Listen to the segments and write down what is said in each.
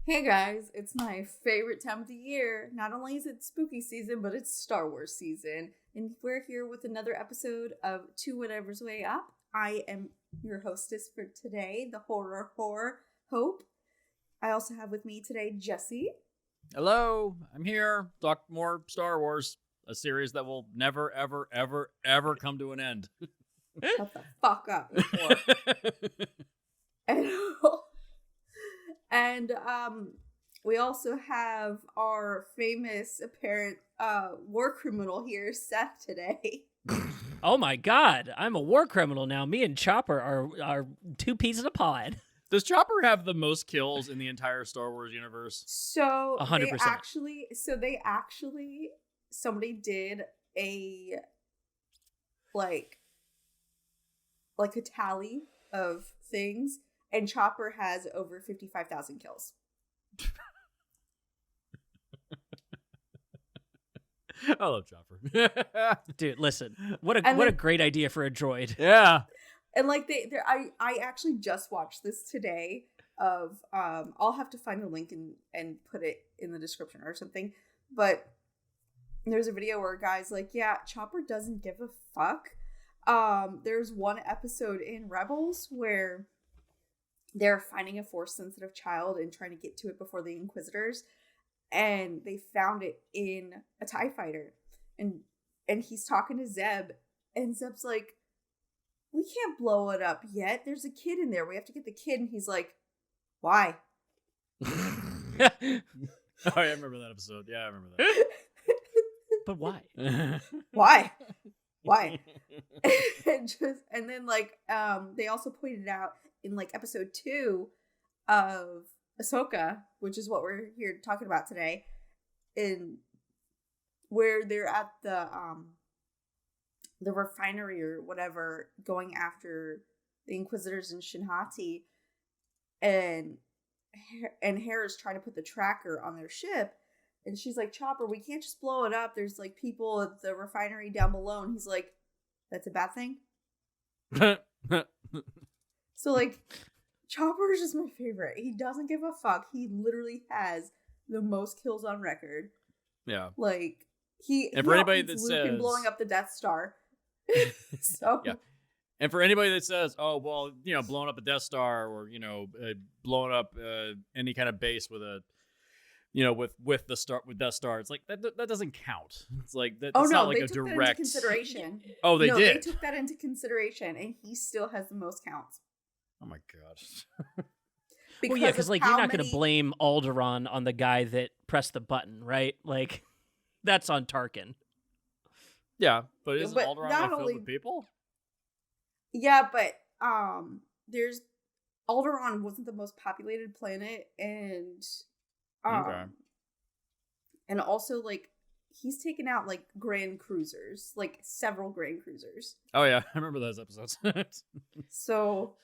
Hey guys, it's my favorite time of the year. Not only is it spooky season, but it's Star Wars season. And we're here with another episode of To Whatever's Way Up. I am your hostess for today, the horror Hope. I also have with me today Jesse. Hello, I'm here. Talk more Star Wars, a series that will never, ever, ever, ever come to an end. Shut the fuck up before. And we also have our famous apparent war criminal here, Seth, today. Oh my god, I'm a war criminal now. Me and Chopper are two peas in a pod. Does Chopper have the most kills in the entire Star Wars universe? So 100%. Somebody did a like a tally of things, and Chopper has over 55,000 kills. I love Chopper. Dude, listen. What a great idea for a droid. Yeah. And like I actually just watched this today of I'll have to find the link and put it in the description or something. But there's a video where a guy's like, yeah, Chopper doesn't give a fuck. There's one episode in Rebels where they're finding a Force-sensitive child and trying to get to it before the Inquisitors, and they found it in a TIE fighter, and he's talking to Zeb, and Zeb's like, we can't blow it up yet. There's a kid in there. We have to get the kid. And he's like, why? Oh, yeah, I remember that episode. Yeah, I remember that. But why? Why? Why? and then they also pointed out in like episode 2 of Ashoka, which is what we're here talking about today, in where they're at the refinery or whatever, going after the Inquisitors in Shinhati, and Hera's trying to put the tracker on their ship, and she's like, Chopper, we can't just blow it up. There's like people at the refinery down below, and he's like, that's a bad thing. So like, Chopper is just my favorite. He doesn't give a fuck. He literally has the most kills on record. Yeah. Like and for anybody that Luke says in blowing up the Death Star. So yeah. And for anybody that says, oh, well, blowing up a Death Star or, blowing up any kind of base with a, with Death Star, it's like that doesn't count. It's like that's not like they a took direct that into consideration. Oh, they did. They took that into consideration, and he still has the most counts. Oh my god. Because like you're not going to blame Alderaan on the guy that pressed the button, right? Like that's on Tarkin. Yeah, but isn't Alderaan filled with people? Yeah, but there's Alderaan wasn't the most populated planet, and okay. And also like he's taken out like Grand Cruisers, like several Grand Cruisers. Oh yeah, I remember those episodes. So,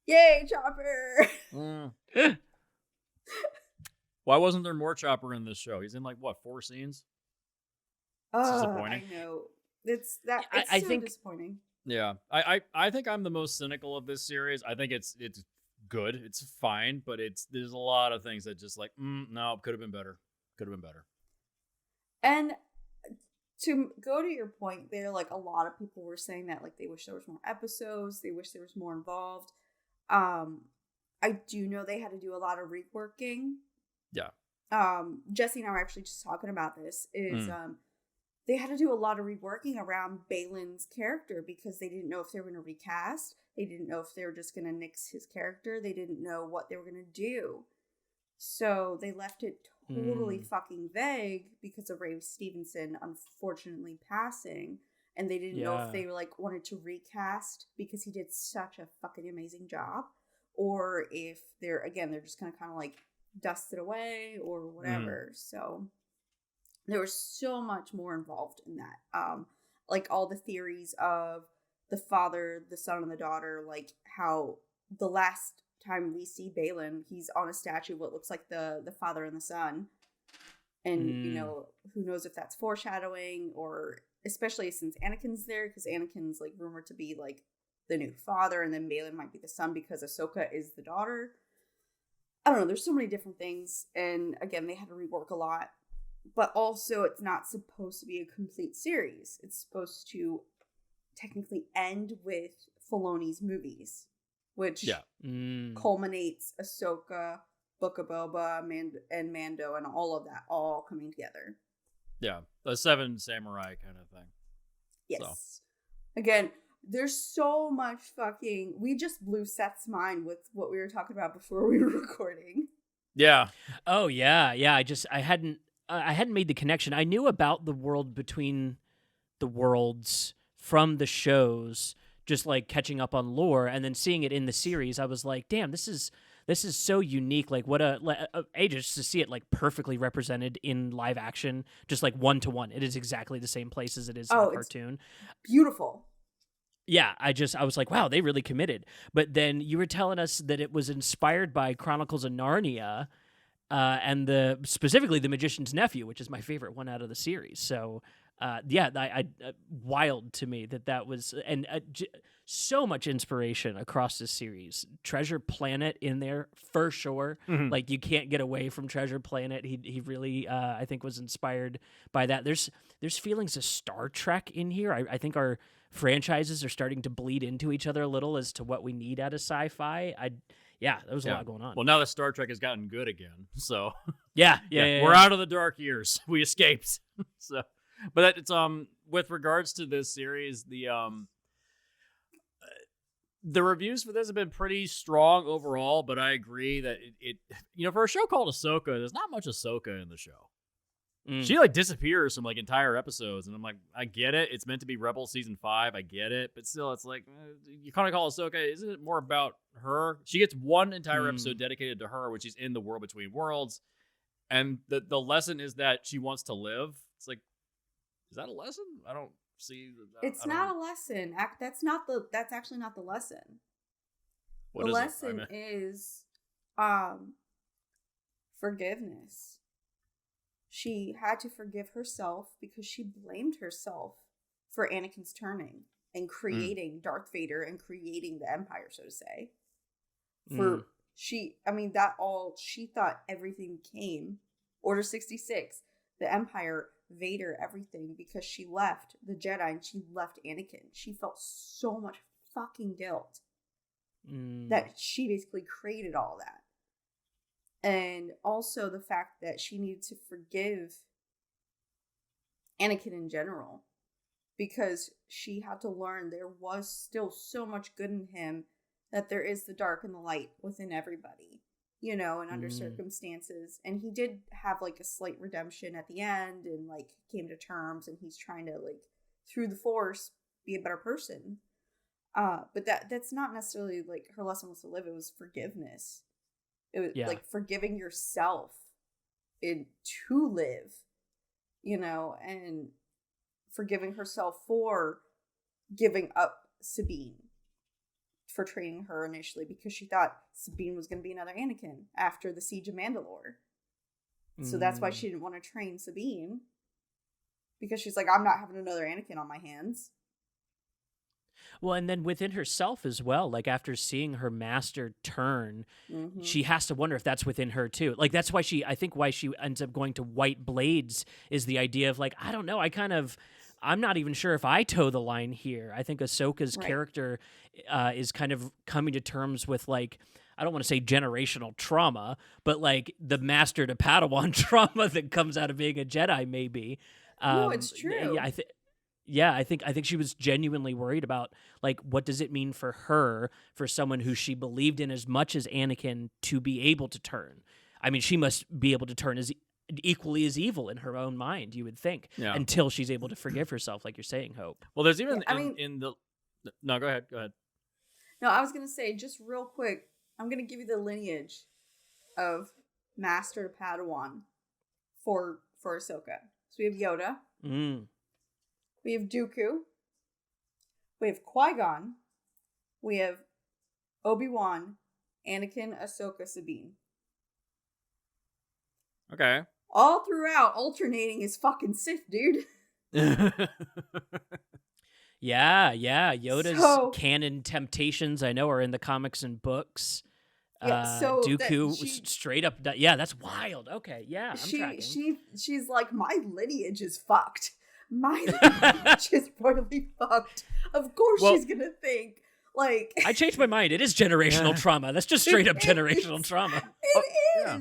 yay, Chopper! Why wasn't there more Chopper in this show? He's in like what, 4 scenes? It's disappointing. I know. It's so disappointing. Yeah, I think I'm the most cynical of this series. I think it's good, it's fine, but there's a lot of things that just like no, could have been better. And to go to your point there, like a lot of people were saying that like they wish there was more episodes, they wish there was more involved. I do know they had to do a lot of reworking. Yeah. Jesse and I were actually just talking about this. They had to do a lot of reworking around Balin's character because they didn't know if they were going to recast. They didn't know if they were just going to nix his character. They didn't know what they were going to do. So they left it totally fucking vague because of Ray Stevenson unfortunately passing. And they didn't know if they like wanted to recast because he did such a fucking amazing job. Or if they're just going to kind of like dust it away or whatever. So there was so much more involved in that. Like all the theories of the father, the son, and the daughter, like how the last time we see Balin, he's on a statue of what looks like the father and the son. And, who knows if that's foreshadowing, or especially since Anakin's there, because Anakin's like rumored to be like the new father, and then Balin might be the son because Ahsoka is the daughter. I don't know, there's so many different things, and again, they had to rework a lot. But also, it's not supposed to be a complete series. It's supposed to technically end with Filoni's movies, which culminates Ahsoka, Book of Boba, and Mando, and all of that all coming together. Yeah, the 7 Samurai kind of thing. Yes. So. Again, there's so much fucking... We just blew Seth's mind with what we were talking about before we were recording. Yeah. Oh, yeah. Yeah, I hadn't made the connection. I knew about the world between the worlds from the shows, just like catching up on lore, and then seeing it in the series. I was like, damn, this is so unique. Like, what just to see it like perfectly represented in live action, just like 1-to-1. It is exactly the same place as it is in the cartoon. Beautiful. Yeah, I was like, wow, they really committed. But then you were telling us that it was inspired by Chronicles of Narnia, and specifically The Magician's Nephew, which is my favorite one out of the series. So, I wild to me that was, and so much inspiration across this series. Treasure Planet in there for sure. Mm-hmm. Like, you can't get away from Treasure Planet. He really, I think, was inspired by that. There's feelings of Star Trek in here. I think our franchises are starting to bleed into each other a little as to what we need out of sci-fi. There was a lot going on. Well, now that Star Trek has gotten good again, so yeah, we're out of the dark years. We escaped. So, but it's with regards to this series, the reviews for this have been pretty strong overall. But I agree that it for a show called Ahsoka, there's not much Ahsoka in the show. She like disappears from like entire episodes, and I'm like, I get it. It's meant to be Rebel season 5. I get it, but still, it's like you kind of call Ahsoka. Isn't it more about her? She gets one entire episode dedicated to her, which is in the world between worlds, and the lesson is that she wants to live. It's like, is that a lesson? I don't see. It's not a lesson. That's actually not the lesson. What the is lesson is forgiveness. She had to forgive herself because she blamed herself for Anakin's turning and creating Darth Vader and creating the Empire, so to say. She thought everything came. Order 66, the Empire, Vader, everything, because she left the Jedi and she left Anakin. She felt so much fucking guilt that she basically created all that. And also the fact that she needed to forgive Anakin in general, because she had to learn there was still so much good in him, that there is the dark and the light within everybody, and under circumstances. And he did have like a slight redemption at the end and like came to terms, and he's trying to like through the Force be a better person. But that's not necessarily like her lesson was to live. It was forgiveness. It was like forgiving yourself to live, and forgiving herself for giving up Sabine, for training her initially, because she thought Sabine was going to be another Anakin after the Siege of Mandalore. So that's why she didn't want to train Sabine, because she's like, I'm not having another Anakin on my hands. Well, and then within herself as well, like after seeing her master turn, she has to wonder if that's within her too. Like that's why why she ends up going to white blades is the idea of like, I don't know, I'm not even sure if I toe the line here. I think Ahsoka's character is kind of coming to terms with like, I don't want to say generational trauma, but like the master to Padawan trauma that comes out of being a Jedi, maybe. No, it's true. Yeah, I think she was genuinely worried about like what does it mean for her, for someone who she believed in as much as Anakin, to be able to turn. I mean, she must be able to turn as equally as evil in her own mind, you would think, until she's able to forgive herself, like you're saying, Hope. Well, there's even No, go ahead. No, I was gonna say just real quick. I'm gonna give you the lineage of Master to Padawan for Ahsoka. So we have Yoda. We have Dooku. We have Qui-Gon. We have Obi-Wan, Anakin, Ahsoka, Sabine. Okay. All throughout, alternating is fucking Sith, dude. Yeah. Yoda's canon temptations, I know, are in the comics and books. so Dooku straight up. Yeah, that's wild. Okay, yeah, I'm tracking. She's like, my lineage is fucked. My lineage is royally fucked. Of course, she's gonna think like. I changed my mind. It is generational trauma. That's just straight up generational trauma. It is. Yeah.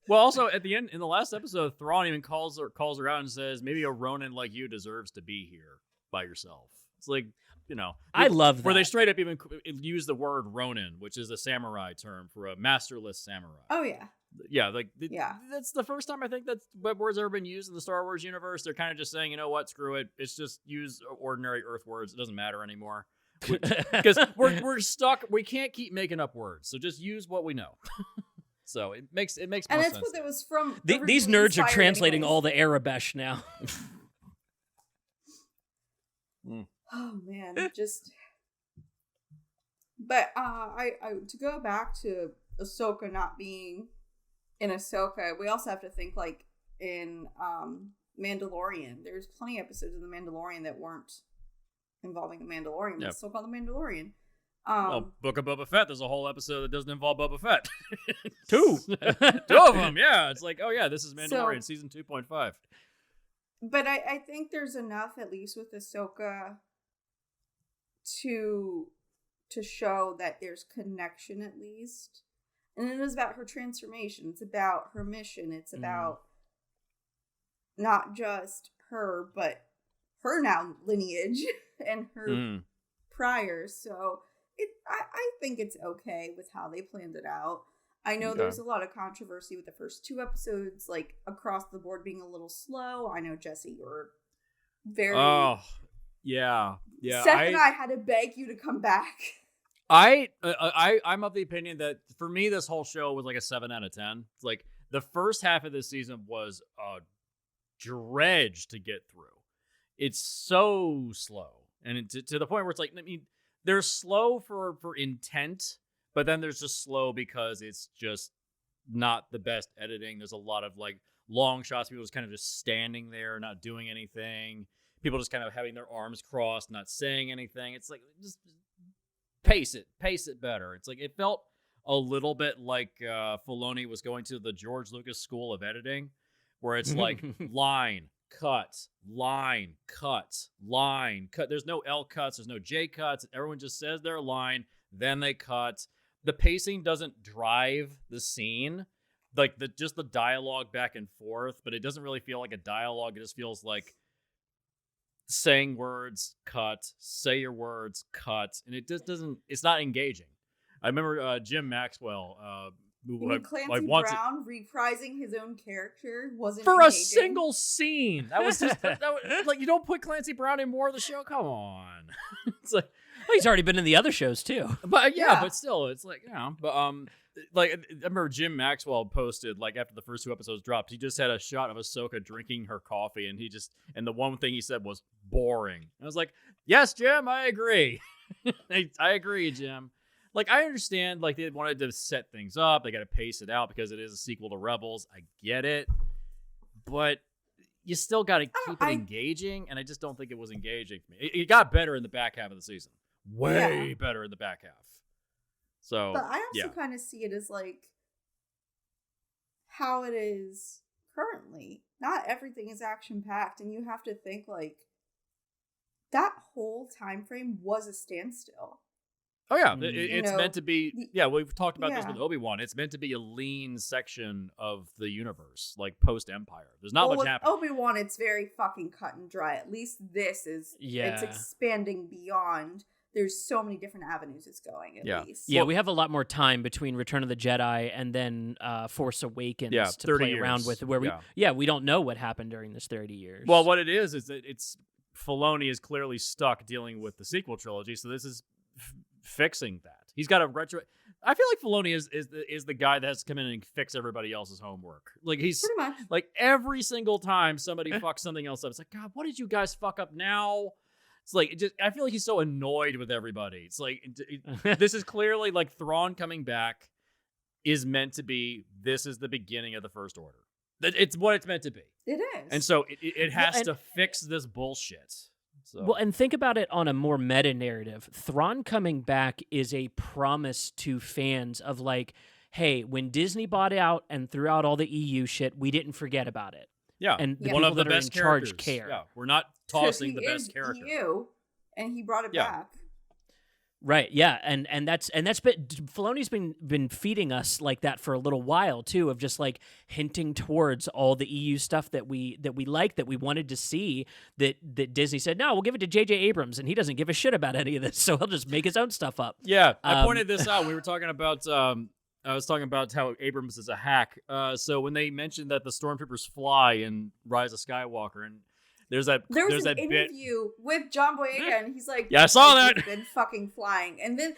Well, also at the end, in the last episode, Thrawn even calls her out and says, "Maybe a Ronin like you deserves to be here by yourself." It's like, I love that. Where they straight up even use the word Ronin, which is a samurai term for a masterless samurai. Oh yeah. Yeah, that's the first time I think that word's ever been used in the Star Wars universe. They're kind of just saying, you know what, screw it. It's just use ordinary Earth words. It doesn't matter anymore. Because we're stuck. We can't keep making up words. So just use what we know. So it makes more sense. And that's what it was from. These nerds are translating all the Arabesh now. Oh man, just. But I to go back to Ahsoka not being in Ahsoka, we also have to think like in Mandalorian. There's plenty of episodes of The Mandalorian that weren't involving the Mandalorian, but it's still called The Mandalorian. Book of Boba Fett, there's a whole episode that doesn't involve Boba Fett. Two of them, yeah. It's like, oh yeah, this is Mandalorian season 2.5. But I think there's enough, at least with Ahsoka, to show that there's connection at least. And it is about her transformation. It's about her mission. It's about not just her, but her now lineage and her prior. So I think it's okay with how they planned it out. I know there's a lot of controversy with the first 2 episodes, like across the board being a little slow. I know, Jesse, you're very... Oh, yeah. Seth and I had to beg you to come back. I'm of the opinion that for me, this whole show was like a 7 out of 10. It's like the first half of this season was a dredge to get through. It's so slow. And to the point where it's like, I mean, they're slow for intent, but then there's just slow because it's just not the best editing. There's a lot of like long shots, people just kind of just standing there, not doing anything. People just kind of having their arms crossed, not saying anything. It's like, just pace it better. It's like, it felt a little bit like Filoni was going to the George Lucas School of Editing, where it's like line, cut, line, cut, line, cut. There's no L cuts, there's no J cuts. Everyone just says their line, then they cut. The pacing doesn't drive the scene, like just the dialogue back and forth, but it doesn't really feel like a dialogue. It just feels like saying words, cut, say your words, cut, and it just doesn't. It's not engaging. I remember Jim Maxwell. Clancy Brown reprising his own character wasn't for engaging. A single scene. That was just that was, like, you don't put Clancy Brown in more of the show. Come on, it's like, well, he's already been in the other shows too. But yeah, but still, it's like, but like I remember Jim Maxwell posted like after the first 2 episodes dropped, he just had a shot of Ahsoka drinking her coffee, and the one thing he said was boring. I was like, yes, Jim, I agree. I agree, Jim. Like, I understand, like, they wanted to set things up. They got to pace it out because it is a sequel to Rebels. I get it. But you still got to keep it engaging, and I just don't think it was engaging for me. It got better in the back half of the season. Way better in the back half. So, but I also kind of see it as, like, how it is currently. Not everything is action-packed, and you have to think, like, that whole time frame was a standstill. Oh, yeah. It's meant to be... Yeah, we've talked about this with Obi-Wan. It's meant to be a lean section of the universe, like post-Empire. There's not much happening. Obi-Wan, it's very fucking cut and dry. At least this is... Yeah. It's expanding beyond... There's so many different avenues it's going, at least. Yeah, we have a lot more time between Return of the Jedi and then Force Awakens to play around with, where we don't know what happened during this 30 years. Well, what it is that it's... Filoni is clearly stuck dealing with the sequel trilogy, so this is... fixing that. He's got a retro. I feel like Filoni is the guy that has to come in and fix everybody else's homework. Like, he's pretty much. Like, every single time somebody fucks something else up, it's like, God, what did you guys fuck up now? It's like, I feel like he's so annoyed with everybody. It's like, this is clearly like Thrawn coming back is meant to be, this is the beginning of the First Order. It's what it's meant to be. It is. And so it has to fix this bullshit. So. Well, and think about it on a more meta narrative. Thrawn coming back is a promise to fans of like, hey, when Disney bought out and threw out all the EU shit, we didn't forget about it. Yeah, And the one people of the that are best in charge characters. care. Yeah, we're not 'Cause tossing he the best is character. EU, and he brought it back. Right, yeah, and that's been Filoni's been feeding us like that for a little while too, of just like hinting towards all the EU stuff that we like, that we wanted to see, that Disney said no, we'll give it to J.J. Abrams, and he doesn't give a shit about any of this, so he'll just make his own stuff up. Yeah, I pointed this out. We were talking about. I was talking about how Abrams is a hack. So when they mentioned that the stormtroopers fly in Rise of Skywalker, and there was an interview with John Boyega, and he's like, "Yeah, I saw that. They've been fucking flying." And then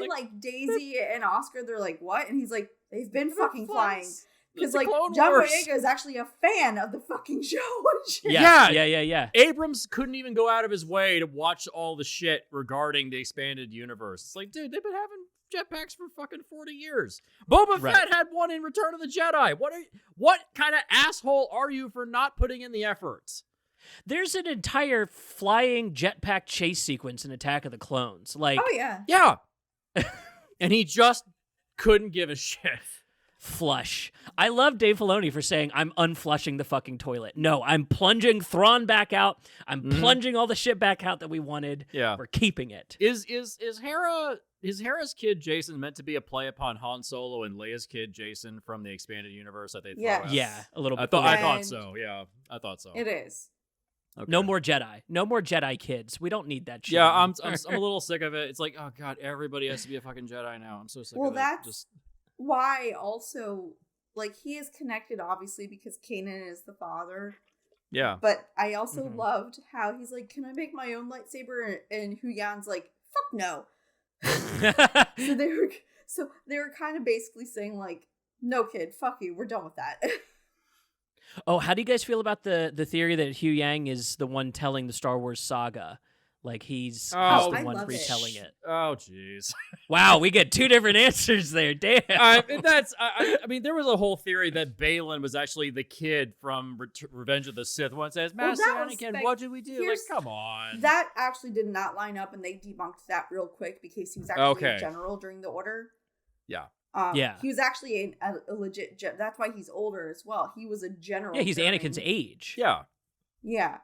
like Daisy and Oscar, they're like, "What?" And he's like, "They've been fucking flying." Because like John Boyega is actually a fan of the fucking show. Yeah. Abrams couldn't even go out of his way to watch all the shit regarding the expanded universe. It's like, dude, they've been having jetpacks for fucking 40 years. Boba Fett had one in Return of the Jedi. What kind of asshole are you for not putting in the efforts? There's an entire flying jetpack chase sequence in Attack of the Clones. Like, oh yeah. And he just couldn't give a shit. Flush. I love Dave Filoni for saying, I'm unflushing the fucking toilet. No, I'm plunging Thrawn back out. I'm plunging all the shit back out that we wanted. Yeah. We're keeping it. Is Hera's kid Jason meant to be a play upon Han Solo and Leia's kid Jason from the expanded universe that they throw out? Yeah, a little bit. I thought so. Yeah, I thought so. It is. Okay. No more Jedi. No more Jedi kids. We don't need that shit. Yeah, I'm a little sick of it. It's like, oh god, everybody has to be a fucking Jedi now. I'm so sick of it. Well, that's why also, like, he is connected, obviously, because Kanan is the father. Yeah. But I also loved how he's like, can I make my own lightsaber? And Huyan's like, fuck no. So they were kind of basically saying, like, no, kid, fuck you. We're done with that. Oh, how do you guys feel about the theory that Hugh Yang is the one telling the Star Wars saga? Like he's the one retelling it. Oh, jeez. Wow, we get two different answers there. Damn. I mean, there was a whole theory that Balin was actually the kid from Revenge of the Sith. One says, Master Anakin, what did we do? Like, come on. That actually did not line up, and they debunked that real quick because he was actually a general during the Order. Yeah. He was actually a legit. That's why he's older as well. He was a general. Yeah, he's Anakin's age. Yeah. Yeah.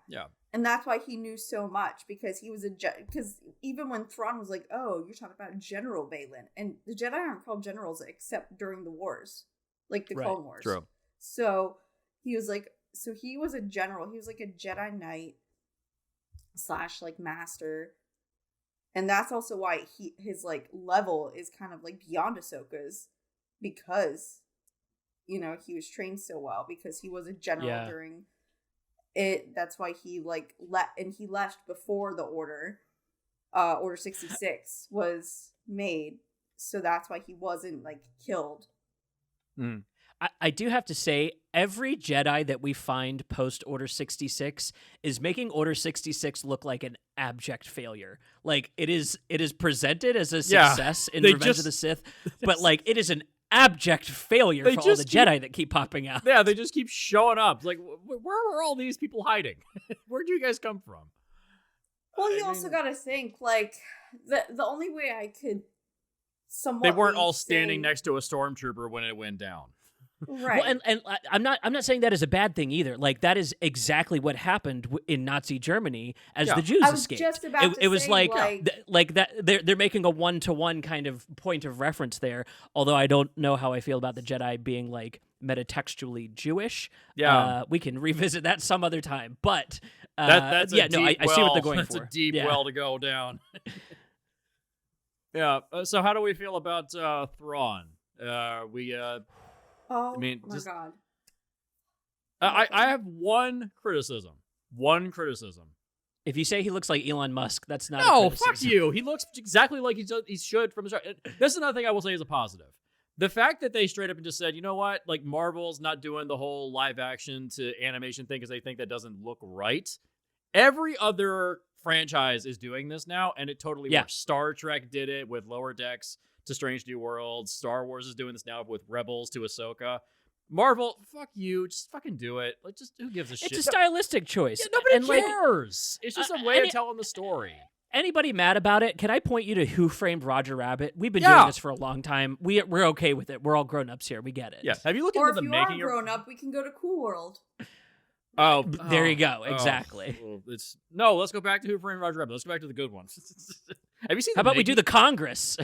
And that's why he knew so much, because he was because even when Thrawn was like, "Oh, you're talking about General Balin," and the Jedi aren't called generals except during the wars, like the Clone Wars. True. So he was like, he was a general. He was like a Jedi Knight / like master. And that's also why his like level is kind of like beyond Ahsoka's, because, you know, he was trained so well because he was a general during it. That's why he like he left before the Order 66 was made. So that's why he wasn't like killed. I do have to say, every Jedi that we find post Order 66 is making Order 66 look like an abject failure. Like it is presented as a success in Revenge of the Sith, but like it is an abject failure for all the Jedi that keep popping out. Yeah, they just keep showing up. Like, where were all these people hiding? Where'd you guys come from? Well, you also got to think, like, the only way I could somewhat they weren't all standing next to a stormtrooper when it went down. Right. Well, and I'm not saying that is a bad thing either. Like that is exactly what happened in Nazi Germany as the Jews escaped. Just about it was like that they're making a 1-to-1 kind of point of reference there. Although I don't know how I feel about the Jedi being like metatextually Jewish. Yeah, we can revisit that some other time. But that's I see what they're going for. That's a deep well to go down. Yeah. So how do we feel about Thrawn? Oh, I mean, my God. I have one criticism. If you say he looks like Elon Musk, that's not no, a criticism. fuck you. He looks exactly like he should from the start. This is another thing I will say is a positive. The fact that they straight up and just said, you know what, like Marvel's not doing the whole live action to animation thing because they think that doesn't look right. Every other franchise is doing this now, and it totally works. Star Trek did it with Lower Decks to Strange New Worlds. Star Wars is doing this now with Rebels to Ahsoka. Marvel, fuck you. Just fucking do it. Like, just who gives a shit? It's a stylistic choice. Yeah, nobody and cares. It's just a way of telling the story. Anybody mad about it? Can I point you to Who Framed Roger Rabbit? We've been doing this for a long time. We're okay with it. We're all grown-ups here. We get it. Yeah. Have you looked or into the making? Or if you are grown up, we can go to Cool World. Oh, there you go. Exactly. Let's go back to Who Framed Roger Rabbit. Let's go back to the good ones. Have you seen? How about we do the Congress?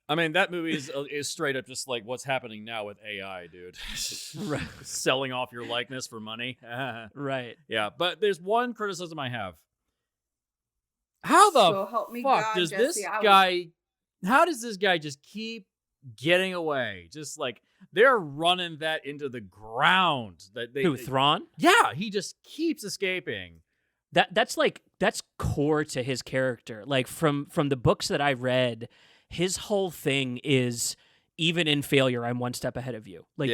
I mean, that movie is straight up just like what's happening now with AI, dude. Right. Selling off your likeness for money. Right. Yeah, but there's one criticism I have. How the help me fuck God, does Jesse, this guy? How does this guy just keep getting away? Just like they're running that into the ground. Thrawn? Yeah, he just keeps escaping. That's core to his character. Like from the books that I read, his whole thing is, even in failure, I'm one step ahead of you. Like,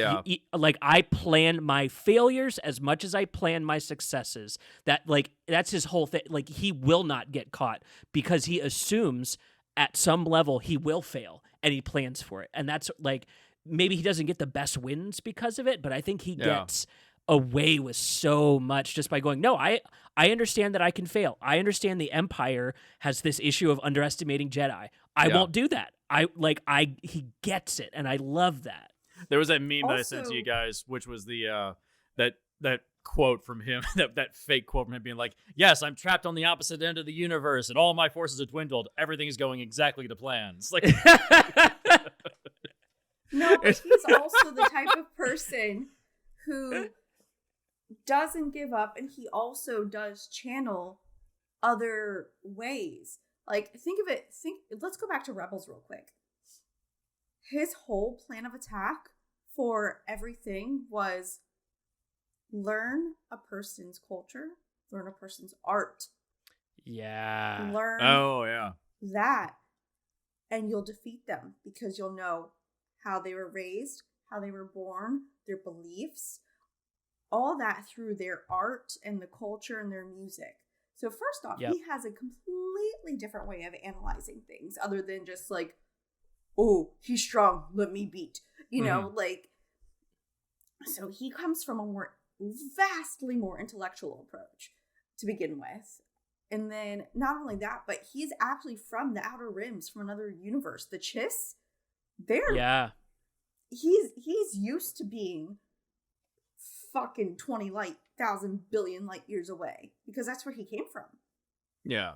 like I plan my failures as much as I plan my successes. That's his whole thing. Like, he will not get caught because he assumes at some level he will fail and he plans for it. And that's like, maybe he doesn't get the best wins because of it, but I think he gets away with so much just by going, no, I understand that I can fail. I understand the Empire has this issue of underestimating Jedi. I won't do that. He gets it, and I love that. There was that meme that I sent to you guys, which was the that quote from him, that fake quote from him being like, "Yes, I'm trapped on the opposite end of the universe, and all my forces are dwindled. Everything is going exactly to plan." It's like, no, but he's also the type of person who doesn't give up, and he also does channel other ways. Like, let's go back to Rebels real quick. His whole plan of attack for everything was learn a person's culture, learn a person's art. Yeah. Learn that, and you'll defeat them because you'll know how they were raised, how they were born, their beliefs, all that through their art and the culture and their music. So first off, he has a completely different way of analyzing things other than just like, oh, he's strong, let me beat. You know, like, so he comes from a vastly more intellectual approach to begin with. And then not only that, but he's actually from the Outer Rims, from another universe. The Chiss, he's used to being fucking 20,000 billion light years away because that's where he came from. Yeah.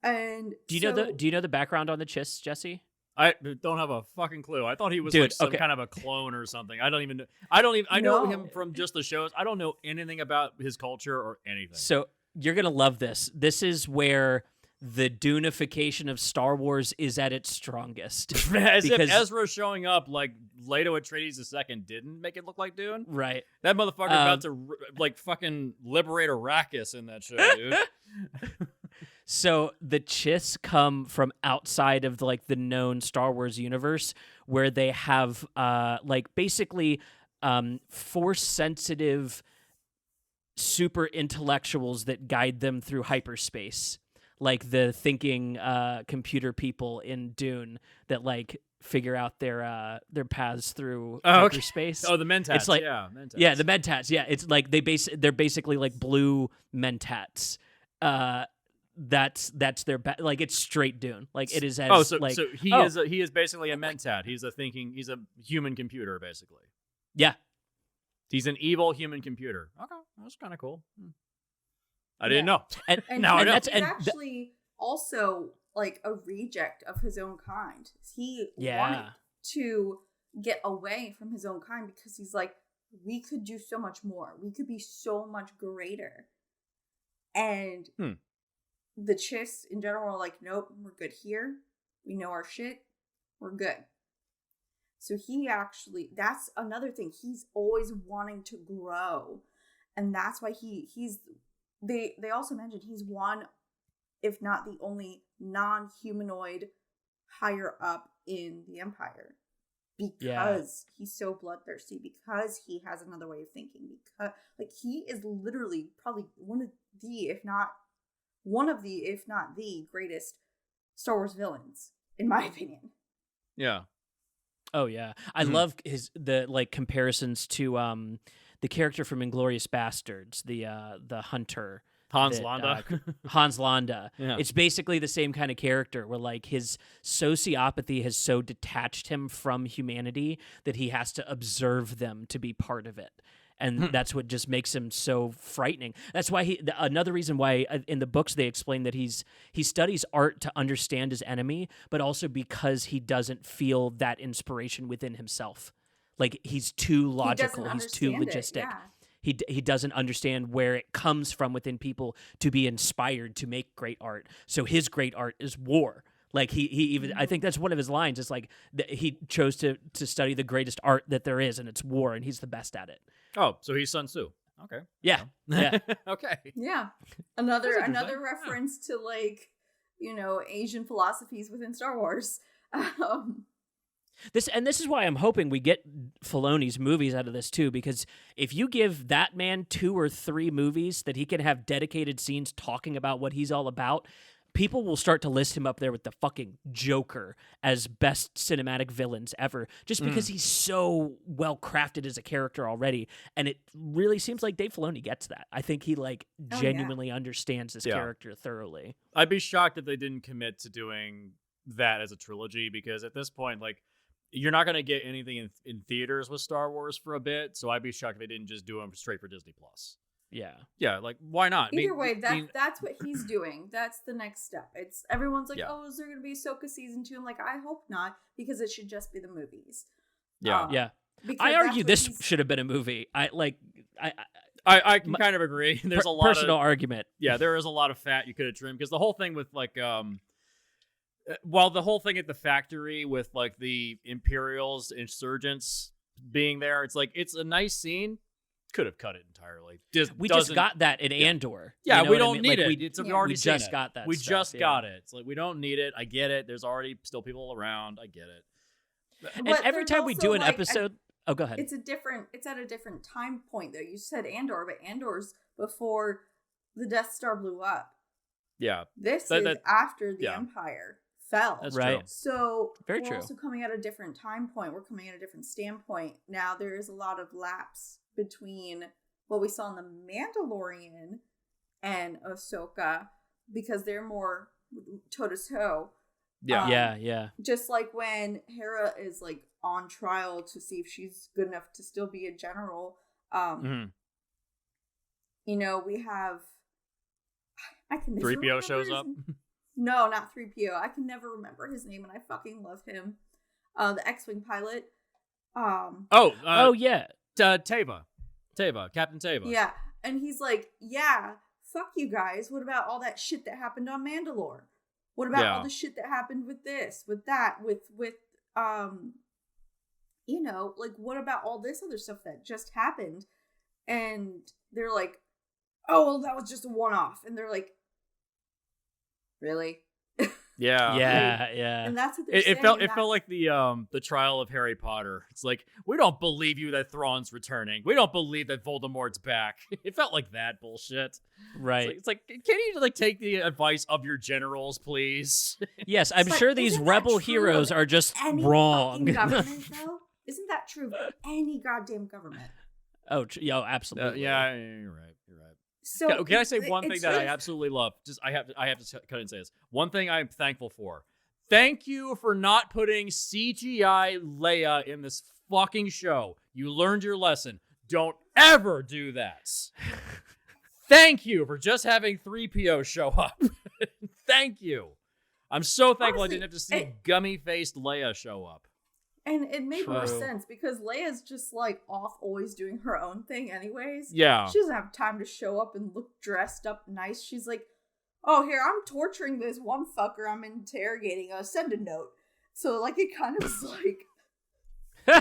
And do you know the background on the Chiss, Jesse? I don't have a fucking clue. I thought he was like some kind of a clone or something. I know him from just the shows. I don't know anything about his culture or anything. So you're gonna love this. This is where the Dunification of Star Wars is at its strongest. As if Ezra showing up like Leto Atreides II didn't make it look like Dune. Right. That motherfucker about to like fucking liberate Arrakis in that show, dude. So the Chiss come from outside of the known Star Wars universe, where they have basically force sensitive super intellectuals that guide them through hyperspace. Like the thinking computer people in Dune that figure out their paths through hyperspace. Oh, the Mentats. It's like Mentats. Yeah, the Mentats. Yeah, it's like they're basically like blue Mentats. That's their it's straight Dune. Like it is as so he is basically a Mentat. He's a human computer basically. Yeah. He's an evil human computer. Okay, that's kind of cool. I didn't know. And now I know. He's actually also like a reject of his own kind. He wanted to get away from his own kind because he's like, we could do so much more. We could be so much greater. And the Chiss in general are like, nope, we're good here. We know our shit. We're good. So that's another thing. He's always wanting to grow. And that's why they also mentioned he's one, if not the only non-humanoid higher up in the Empire. Because he's so bloodthirsty, because he has another way of thinking, because he is literally probably one of the, if not the greatest Star Wars villains, in my opinion. Yeah. Oh yeah, I love the like comparisons to the character from Inglourious Bastards, the hunter. Hans that, Landa. Hans Landa. Yeah. It's basically the same kind of character where like his sociopathy has so detached him from humanity that he has to observe them to be part of it. And that's what just makes him so frightening. That's why another reason why in the books they explain that he studies art to understand his enemy, but also because he doesn't feel that inspiration within himself. Like he's too logical, he's too logistic. Yeah. He doesn't understand where it comes from within people to be inspired to make great art. So his great art is war. Like he even I think that's one of his lines. It's like he chose to study the greatest art that there is, and it's war, and he's the best at it. Oh, so he's Sun Tzu. Okay. Yeah. Yeah. Okay. Yeah. Another interesting. reference to like, Asian philosophies within Star Wars. This is why I'm hoping we get Filoni's movies out of this too, because if you give that man 2 or 3 movies that he can have dedicated scenes talking about what he's all about, people will start to list him up there with the fucking Joker as best cinematic villains ever, just because he's so well crafted as a character already. And it really seems like Dave Filoni gets that. I think he genuinely understands this character thoroughly. I'd be shocked if they didn't commit to doing that as a trilogy, because at this point, like, you're not going to get anything in theaters with Star Wars for a bit, so I'd be shocked if they didn't just do them straight for Disney Plus. Yeah. Yeah, like, why not? Either way, that's what he's doing. That's the next step. It's everyone's like, oh, is there going to be Ahsoka season 2? I'm like, I hope not, because it should just be the movies. Yeah. Yeah. I argue this should have been a movie. I can kind of agree. There's a lot personal argument. Yeah, there is a lot of fat you could have trimmed, because the whole thing with the whole thing at the factory with like the Imperials, insurgents being there, it's like it's a nice scene. Could have cut it entirely. We just got that in Andor. Yeah, you know we what I don't mean? need like, it. We already just got that. We stuff, just got it. It's like we don't need it. I get it. There's already still people around. I get it. And every time we do an episode, oh, go ahead. It's at a different time point though. You said Andor, but Andor's before the Death Star blew up. Yeah. This is after the Empire fell. That's right. true. So Very we're true. also coming at a different time point. We're coming at a different standpoint. Now there is a lot of lapse between what we saw in The Mandalorian and Ahsoka, because they're more toe to toe. Yeah. Yeah. Just like when Hera is like on trial to see if she's good enough to still be a general. We have. I can never 3PO shows up. No, not 3PO. I can never remember his name, and I fucking love him. The X-wing pilot. Yeah. Teva, Captain Teva. Yeah, and he's like, yeah, fuck you guys. What about all that shit that happened on Mandalore? What about all the shit that happened with this, with that, with like, what about all this other stuff that just happened? And they're like, oh, well, that was just a one-off. And they're like, really? Yeah. And that's what they're saying. It felt like the trial of Harry Potter. It's like, we don't believe you that Thrawn's returning. We don't believe that Voldemort's back. It felt like that bullshit. Right. It's like can you like take the advice of your generals, please? Yes, I'm sure these rebel heroes are just wrong. Government, though? Isn't that true of any goddamn government? Oh, absolutely. Yeah, you're right. So can I say one thing that I absolutely love? Just I have to cut and say this. One thing I'm thankful for. Thank you for not putting CGI Leia in this fucking show. You learned your lesson. Don't ever do that. Thank you for just having 3PO show up. Thank you. I'm so thankful I didn't have to see gummy-faced Leia show up. And it made more sense because Leia's just like off always doing her own thing anyways. Yeah. She doesn't have time to show up and look dressed up nice. She's like, oh, here, I'm torturing this one fucker I'm interrogating. Send a note. So like it kind of is like,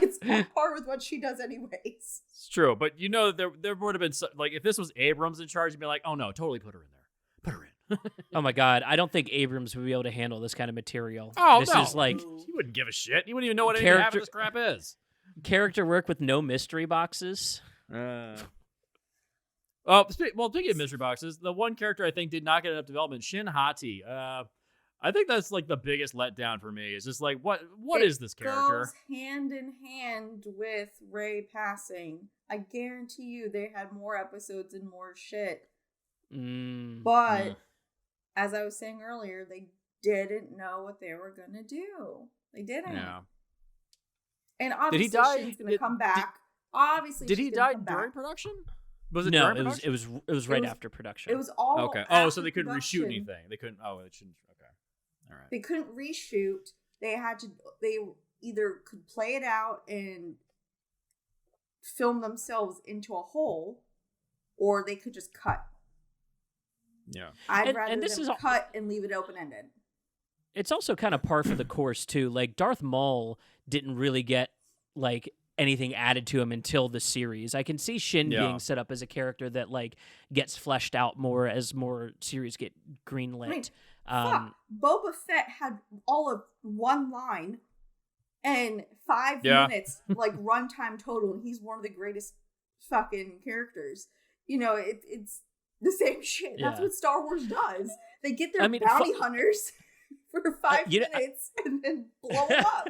it's on par with what she does anyways. It's true. But there would have been, like, if this was Abrams in charge, he'd be like, oh no, totally put her in there. Put her in. Oh my God, I don't think Abrams would be able to handle this kind of material. Oh, this no. is like he wouldn't give a shit. He wouldn't even know what any half of this crap is. Character work with no mystery boxes. Speaking of mystery boxes, the one character I think did not get enough development, Shin Hati. I think that's like the biggest letdown for me. Is just like, what It is this character? goes hand in hand with Ray passing. I guarantee you they had more episodes and more shit. But as I was saying earlier, they didn't know what they were gonna do. They didn't. Yeah. And obviously, Did he die? Shin's gonna come back. Obviously, Did she's he gonna die come during back. production? Was it No, during production? it was right was- after production. It was all Okay. Oh, so after they couldn't reshoot production. anything. They couldn't. Oh, they shouldn't. Okay. All right. They couldn't reshoot. They had to. They either could play it out and film themselves into a hole, or they could just cut. Yeah. I'd rather and this them is all- cut and leave it open ended. It's also kind of par for the course too. Like Darth Maul didn't really get like anything added to him until the series. I can see Shin Yeah. being set up as a character that like gets fleshed out more as more series get greenlit. I mean, fuck. Boba Fett had all of one line and 5 Yeah. minutes, like runtime total, and he's one of the greatest fucking characters. You know, it's the same shit. That's Yeah. what Star Wars does. They get their I mean, bounty hunters for 5 you know, minutes and then blow them up.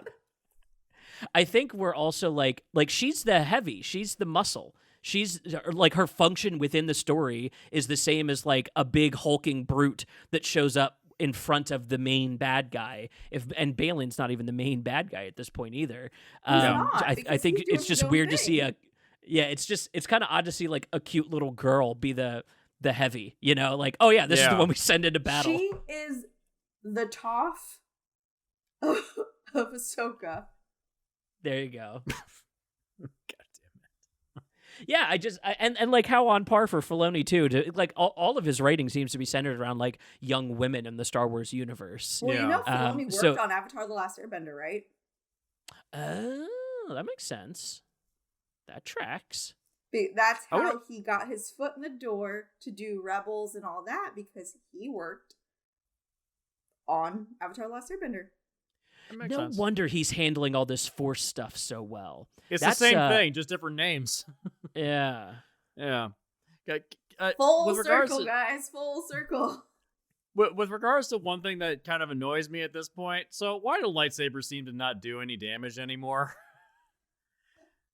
I think we're also like she's the heavy, she's the muscle. She's like her function within the story is the same as like a big hulking brute that shows up in front of the main bad guy. And Balin's not even the main bad guy at this point either. not, I because think he's doing it's just his own weird to see thing. it's kind of odd to see like a cute little girl be the heavy, you know, like, oh yeah, this is the Yeah. one we send into battle. She is the Toph of Ahsoka. There you go. God damn it. Yeah, and like how on par for Filoni too. To like all of his writing seems to be centered around like young women in the Star Wars universe. Well, you know, Yeah. Filoni worked So- on Avatar: The Last Airbender, right? Oh, that makes sense. That tracks. That's I how wanna- he got his foot in the door to do Rebels and all that, because he worked on Avatar: The Last Airbender. That makes No sense. wonder he's handling all this Force stuff so well. It's That's, the same uh, thing, just different names. Yeah. Yeah. Full with regards circle, to- guys. Full circle. With regards to one thing that kind of annoys me at this point, so why do lightsabers seem to not do any damage anymore?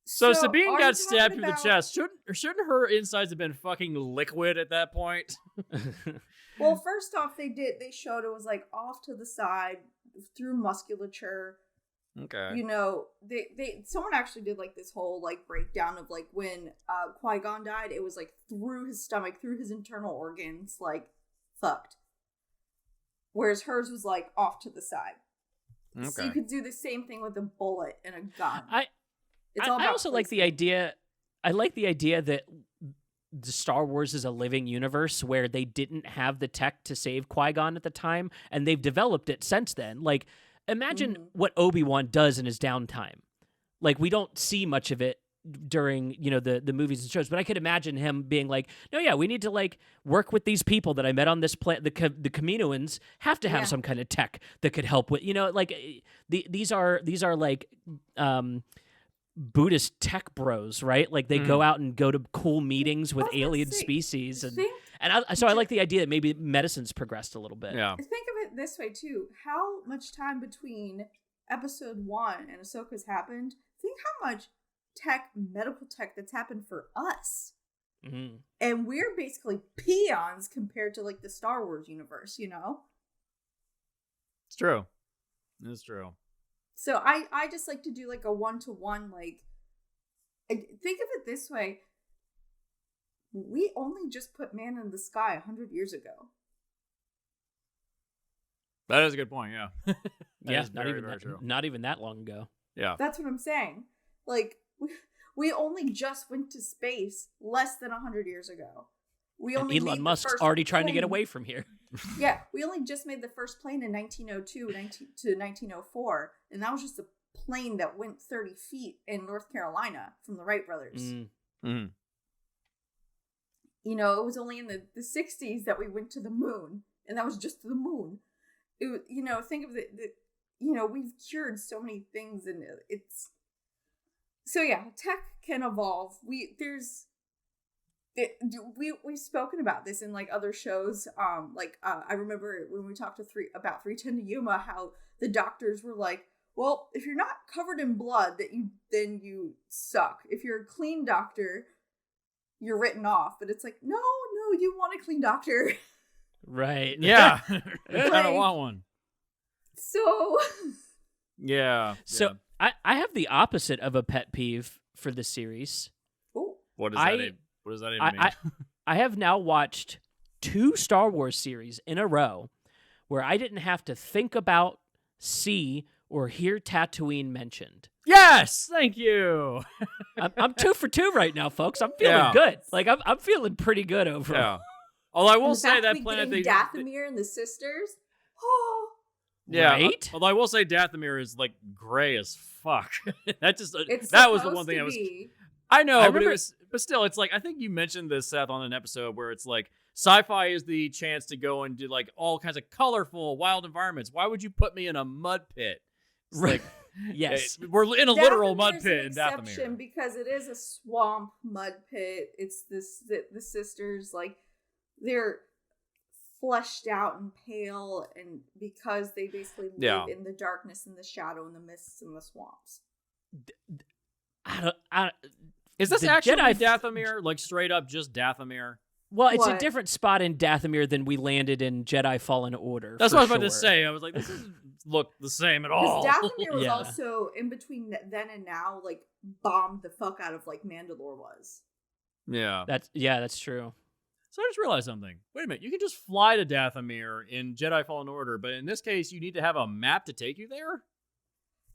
So Sabine are got you stabbed talking through the about- chest. Shouldn't her insides have been fucking liquid at that point? Well, first off, they showed it was like off to the side through musculature. Okay. You know, someone actually did like this whole like breakdown of like when Qui-Gon died, it was like through his stomach, through his internal organs, like fucked. Whereas hers was like off to the side. Okay. So you could do the same thing with a bullet and a gun. I also like the placement. idea. I like the idea that the Star Wars is a living universe where they didn't have the tech to save Qui-Gon at the time, and they've developed it since then. Like, imagine Mhm. what Obi-Wan does in his downtime. Like, we don't see much of it during, you know, the movies and shows, but I could imagine him being like, no, yeah, we need to like work with these people that I met on this planet. The Kaminoans have to have Yeah. some kind of tech that could help with, you know, like these are like Buddhist tech bros, right? Like they go out and go to cool meetings with I was gonna alien say, species, and think so I like the idea that maybe medicine's progressed a little bit. Yeah. Think of it this way too. How much time between episode 1 and Ahsoka's happened? Think how much medical tech that's happened for us. Mhm. And we're basically peons compared to like the Star Wars universe, you know? It's true. It's true. So I just like to do like a 1-to-1, like, think of it this way. We only just put man in the sky 100 years ago. That is a good point, yeah. That Yeah, is very, very true. not even that long ago. Yeah. That's what I'm saying. Like, we only just went to space less than 100 years ago. We And only made Elon the Musk's first already trying to get plane. away from here. Yeah, we only just made the first plane in 1902 to 1904, and that was just a plane that went 30 feet in North Carolina from the Wright brothers. Mm-hmm. You know, it was only in the 60s that we went to the moon, and that was just the moon. You know, think of you know, we've cured so many things, and it's so yeah, tech can evolve. we've spoken about this in like other shows. I remember when we talked about 310 to Yuma, how the doctors were like, well, if you're not covered in blood, then you suck. If you're a clean doctor, you're written off. But it's like, no, you want a clean doctor. Right. Yeah. I don't want one. So. Yeah. So I have the opposite of a pet peeve for this series. Oh. What does that even mean? I have now watched 2 Star Wars series in a row where I didn't have to think about, see, or hear Tatooine mentioned. Yes, thank you. I'm 2 for 2 right now, folks. I'm feeling good. Like I'm feeling pretty good overall. Yeah. Although I will And the say fact that we planet getting Dathomir and the sisters. Oh. Yeah. Right? Although I will say Dathomir is like gray as fuck. That was the one thing I was. I know, but still, it's like I think you mentioned this, Seth, on an episode where it's like sci-fi is the chance to go and do like all kinds of colorful, wild environments. Why would you put me in a mud pit? It's like, yes, we're in a literal mud Dathomir's pit an in exception Dathomir because it is a swamp mud pit. It's the sisters, like, they're fleshed out and pale, and because they basically live in the darkness and the shadow and the mists and the swamps. Is this actually Dathomir? Like straight up just Dathomir? Well, it's a different spot in Dathomir than we landed in Jedi Fallen Order. That's what I was about to say. I was like, this doesn't look the same at all. Dathomir was also, in between then and now, like, bombed the fuck out of, like, Mandalore was. Yeah. That's true. So I just realized something. Wait a minute. You can just fly to Dathomir in Jedi Fallen Order, but in this case, you need to have a map to take you there?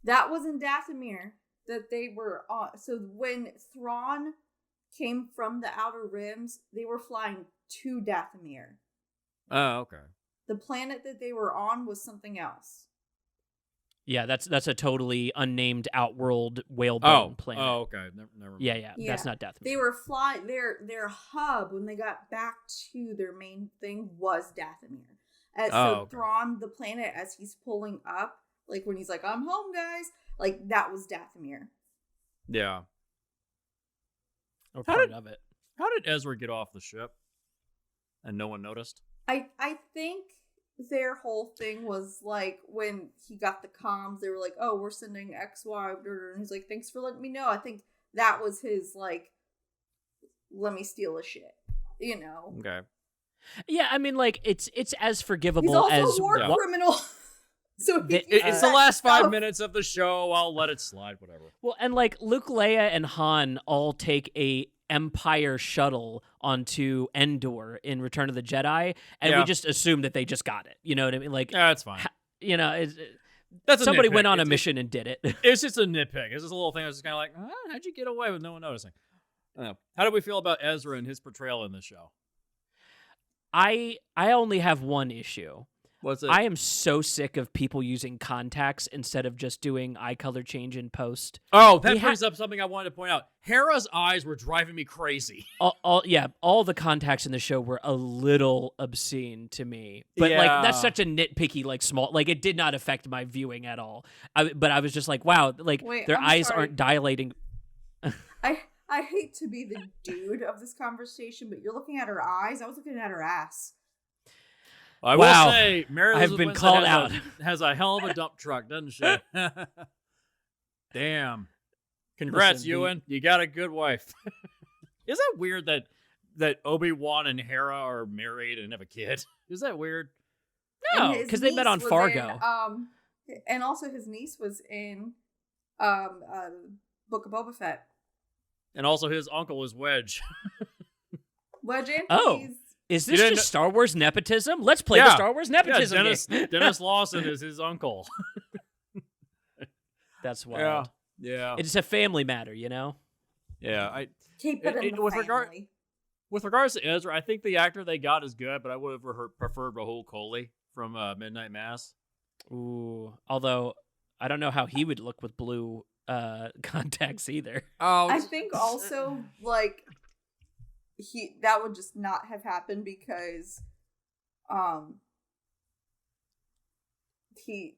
That was in Dathomir that they were on. So when Thrawn came from the Outer Rims, they were flying to Dathomir. Oh, okay. The planet that they were on was something else. Yeah, that's a totally unnamed outworld whalebone planet. Oh, okay. Never mind. Yeah, that's not Dathomir. They were flying. Their hub when they got back to their main thing was Dathomir. So Thrawn, the planet, as he's pulling up, like when he's like, "I'm home, guys," like that was Dathomir. Yeah. Or part of it. How did Ezra get off the ship? And no one noticed? I think their whole thing was like when he got the comms, they were like, "Oh, we're sending XY," and he's like, "Thanks for letting me know." I think that was his like, "Let me steal a shit," you know? Okay. Yeah, I mean, like it's as forgivable he's also as a war criminal. So it's the last 5 minutes of the show. I'll let it slide. Whatever. Well, and like Luke, Leia, and Han all take a Empire shuttle onto Endor in Return of the Jedi, and we just assume that they just got it. You know what I mean? Like, yeah, that's fine. That's somebody went on a mission and did it. It's just a nitpick. It's just a little thing. I was just kind of like, how'd you get away with no one noticing? I don't know. How do we feel about Ezra and his portrayal in this show? I only have one issue. What's it? I am so sick of people using contacts instead of just doing eye color change in post. Oh, that brings up something I wanted to point out. Hera's eyes were driving me crazy. All the contacts in the show were a little obscene to me. But like that's such a nitpicky, like small, like it did not affect my viewing at all. But I was just like, wow, like their eyes aren't dilating. I hate to be the dude of this conversation, but you're looking at her eyes. I was looking at her ass. I will say, Mary I've been called out. Has a hell of a dump truck, doesn't she? Damn. Congrats, Ewan. You got a good wife. Is that weird that Obi-Wan and Hera are married and have a kid? Is that weird? No, because they met on Fargo. And also his niece was in Book of Boba Fett. And also his uncle is Wedge. Wedge and Please. Is this just Star Wars nepotism? Let's play the Star Wars nepotism game. Dennis Lawson is his uncle. That's wild. Yeah. It's a family matter, you know? Yeah. Keep it in the family. With regards to Ezra, I think the actor they got is good, but I would have preferred Rahul Kohli from Midnight Mass. Ooh. Although, I don't know how he would look with blue contacts either. Oh, I think also, like... that would just not have happened because he's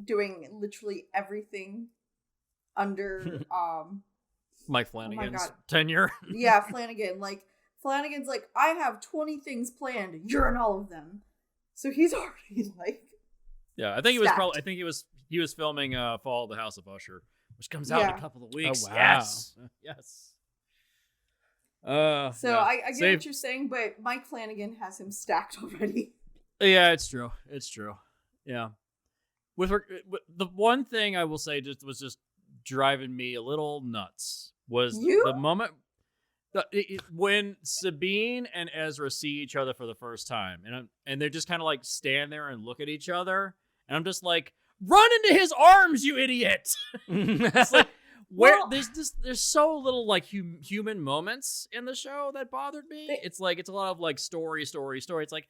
doing literally everything under Mike Flanagan's God. tenure. Yeah, Flanagan. Like, Flanagan's like, I have 20 things planned. You're in all of them. So he's already like, yeah, I think it was stacked. probably. I think he was filming Fall of the House of Usher, which comes out in Yeah. a couple of weeks. Oh, wow. Yes, yes. So yeah. I get what you're saying, but Mike Flanagan has him stacked already. Yeah, it's true. It's true. Yeah. With the one thing I will say was just driving me a little nuts was the moment when Sabine and Ezra see each other for the first time, and they're just kind of like stand there and look at each other, and I'm just like, run into his arms, you idiot! It's like there's so little like human moments in the show that bothered me. It's like it's a lot of like story. It's like,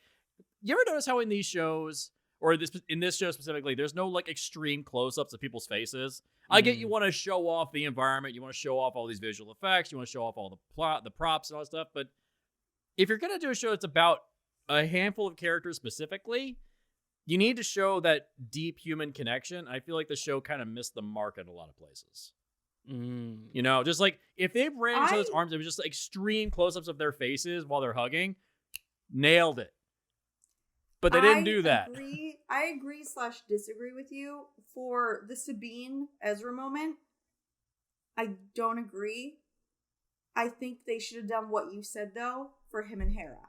you ever notice how in these shows, or in this show specifically, there's no like extreme close-ups of people's faces. I get you want to show off the environment, you want to show off all these visual effects, you want to show off all the plot, the props, and all that stuff. But if you're gonna do a show that's about a handful of characters specifically, you need to show that deep human connection. I feel like the show kind of missed the mark in a lot of places. You know, just like if they ran each other's arms, it was just like extreme close-ups of their faces while they're hugging, nailed it. But they didn't do that. I agree/disagree with you. For the Sabine Ezra moment, I don't agree. I think they should have done what you said, though, for him and Hera.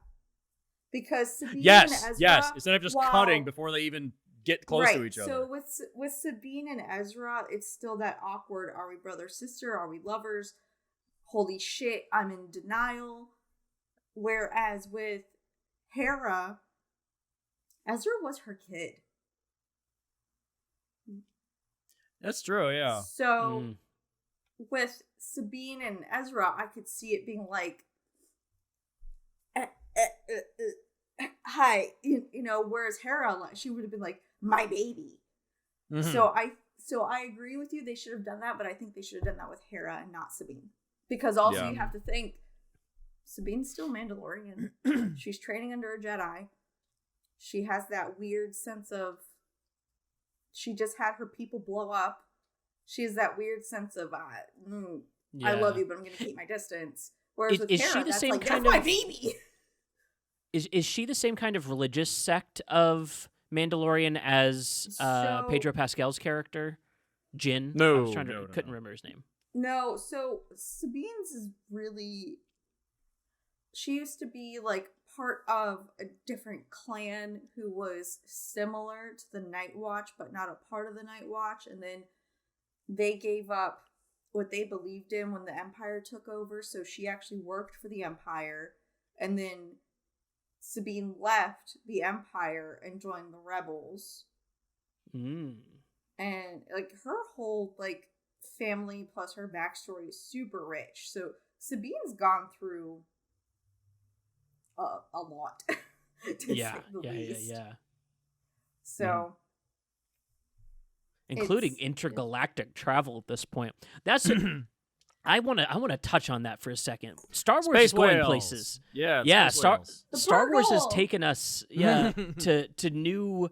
Because Sabine and Ezra... Instead of just cutting before they even get close to each other. So with Sabine and Ezra, it's still that awkward, are we brother-sister? Are we lovers? Holy shit, I'm in denial. Whereas with Hera... Ezra was her kid. That's true, yeah. So, with Sabine and Ezra, I could see it being like, hi, you know, whereas Hera, she would have been like, my baby. Mm-hmm. So I agree with you, they should have done that, but I think they should have done that with Hera and not Sabine. Because also you have to think, Sabine's still Mandalorian. She's training under a Jedi. She has that weird sense of, she just had her people blow up. She has that weird sense of, I love you, but I'm going to keep my distance. Whereas with Hera, she the same kind that's of, my baby. Is she the same kind of religious sect of Mandalorian as Pedro Pascal's character, Jin? No, couldn't remember his name. No, so Sabine's is really, she used to be like part of a different clan who was similar to the Night Watch, but not a part of the Night Watch. And then they gave up what they believed in when the Empire took over. So she actually worked for the Empire. And then Sabine left the Empire and joined the Rebels. And like her whole like family plus her backstory is super rich. So Sabine's gone through a lot, to say the least. Yeah. So, including intergalactic travel at this point. That's I want to touch on that for a second. Star Wars Space is going whales. places. Yeah. Star Wars has taken us to new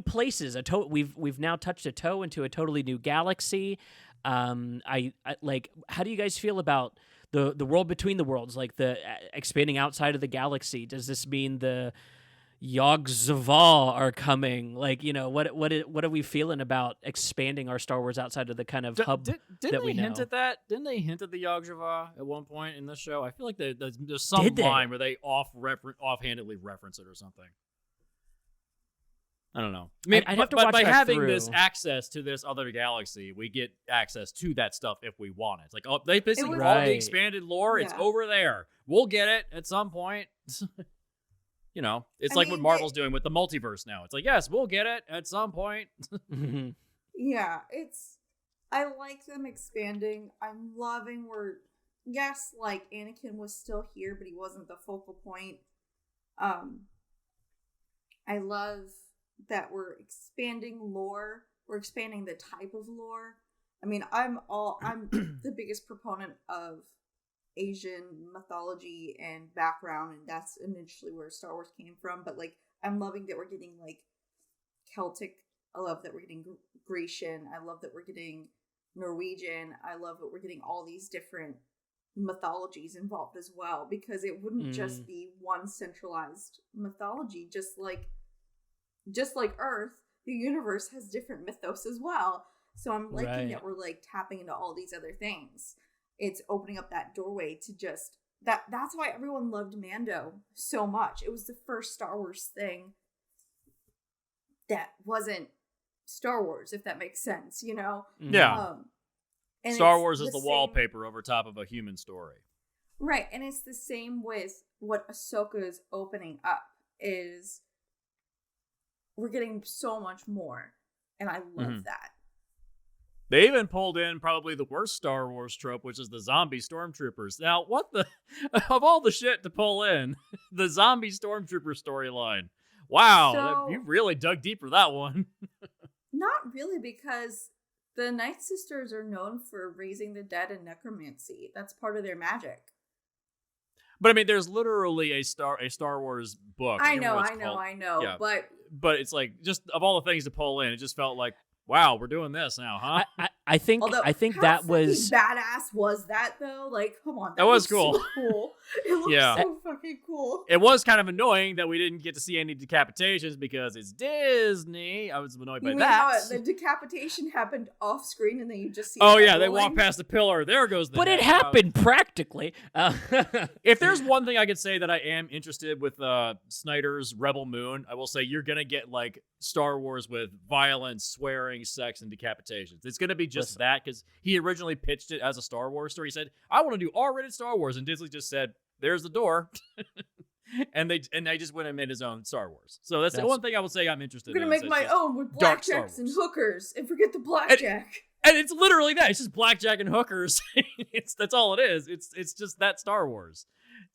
places. We've now touched a toe into a totally new galaxy. I like. How do you guys feel about the world between the worlds, like the expanding outside of the galaxy? Does this mean the Yogg-Saval are coming? Like, you know, what are we feeling about expanding our Star Wars outside of the kind of hub that we know? Hint at that? Didn't they hint at the Yogg-Saval at one point in the show? I feel like there's some line where they offhandedly reference it or something. I don't know. I mean, I'd have to watch by that having through. this access to this other galaxy, we get access to that stuff if we want it. It's like, they basically all the expanded lore. Yeah. It's over there. We'll get it at some point. You know, it's like what Marvel's doing with the multiverse now. It's like, yes, we'll get it at some point. Yeah, I like them expanding. I'm loving yes, like Anakin was still here, but he wasn't the focal point. I love that we're expanding lore. We're expanding the type of lore. I mean, I'm the biggest proponent of Asian mythology and background, and that's initially where Star Wars came from. But like, I'm loving that we're getting like Celtic. I love that we're getting Grecian. I love that we're getting Norwegian. I love that we're getting all these different mythologies involved as well, because it wouldn't just be one centralized mythology. Just like Earth, the universe has different mythos as well. So I'm liking that we're like tapping into all these other things. It's opening up that doorway to just that's why everyone loved Mando so much. It was the first Star Wars thing that wasn't Star Wars, if that makes sense, you know? Yeah. And Star Wars is the wallpaper over top of a human story. Right, and it's the same with what Ahsoka is opening up, is we're getting so much more, and I love that. They even pulled in probably the worst Star Wars trope, which is the zombie stormtroopers. Now, what the... of all the shit to pull in, the zombie stormtrooper storyline. Wow, you really dug deep for that one. Not really, because the Night Sisters are known for raising the dead and necromancy. That's part of their magic. But I mean, there's literally a Star Wars book. I know. Yeah. But it's like, just of all the things to pull in, it just felt like, wow, we're doing this now, huh? I think that was badass. Was that though? Like, come on, that was cool. So cool. It looks so fucking cool. It was kind of annoying that we didn't get to see any decapitations because it's Disney. I was annoyed by that. The decapitation happened off screen, and then you just see. Oh yeah, they walk past the pillar. There goes the. But it happened practically. If there's one thing I could say that I am interested with Snyder's Rebel Moon, I will say you're gonna get like Star Wars with violence, swearing, sex, and decapitations. It's gonna be just that, because he originally pitched it as a Star Wars story. He said, I want to do R-rated Star Wars, and Disney just said, there's the door. and they just went and made his own Star Wars. So that's the one thing I will say I'm interested in. I'm gonna make my own with blackjacks and hookers, and forget the blackjack. And it's literally that. It's just blackjack and hookers. That's all it is. It's just that Star Wars.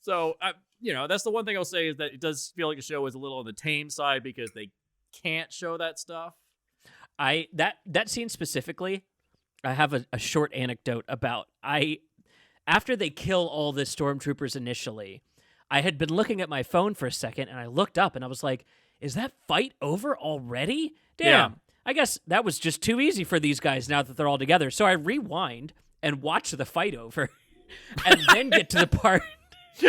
So that's the one thing I'll say, is that it does feel like the show is a little on the tame side because they can't show that stuff. That scene specifically, I have a short anecdote about. After they kill all the stormtroopers initially, I had been looking at my phone for a second, and I looked up, and I was like, is that fight over already? Damn. Yeah. I guess that was just too easy for these guys now that they're all together. So I rewind and watch the fight over, and then get to the part...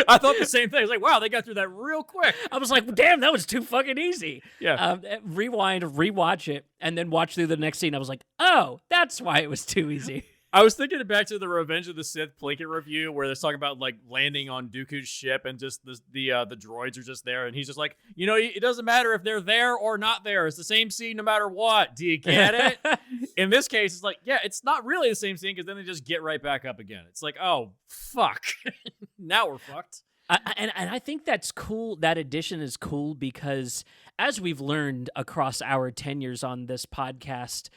I thought the same thing. I was like, wow, they got through that real quick. I was like, damn, that was too fucking easy. Yeah. Rewind, rewatch it, and then watch through the next scene. I was like, oh, that's why it was too easy. I was thinking back to the Revenge of the Sith Plinkett review, where they're talking about like landing on Dooku's ship, and just the droids are just there, and he's just like, it doesn't matter if they're there or not there. It's the same scene no matter what. Do you get it? In this case, it's like, yeah, it's not really the same scene, because then they just get right back up again. It's like, oh fuck, now we're fucked. And I think that's cool. That addition is cool because, as we've learned across our tenures on this podcast,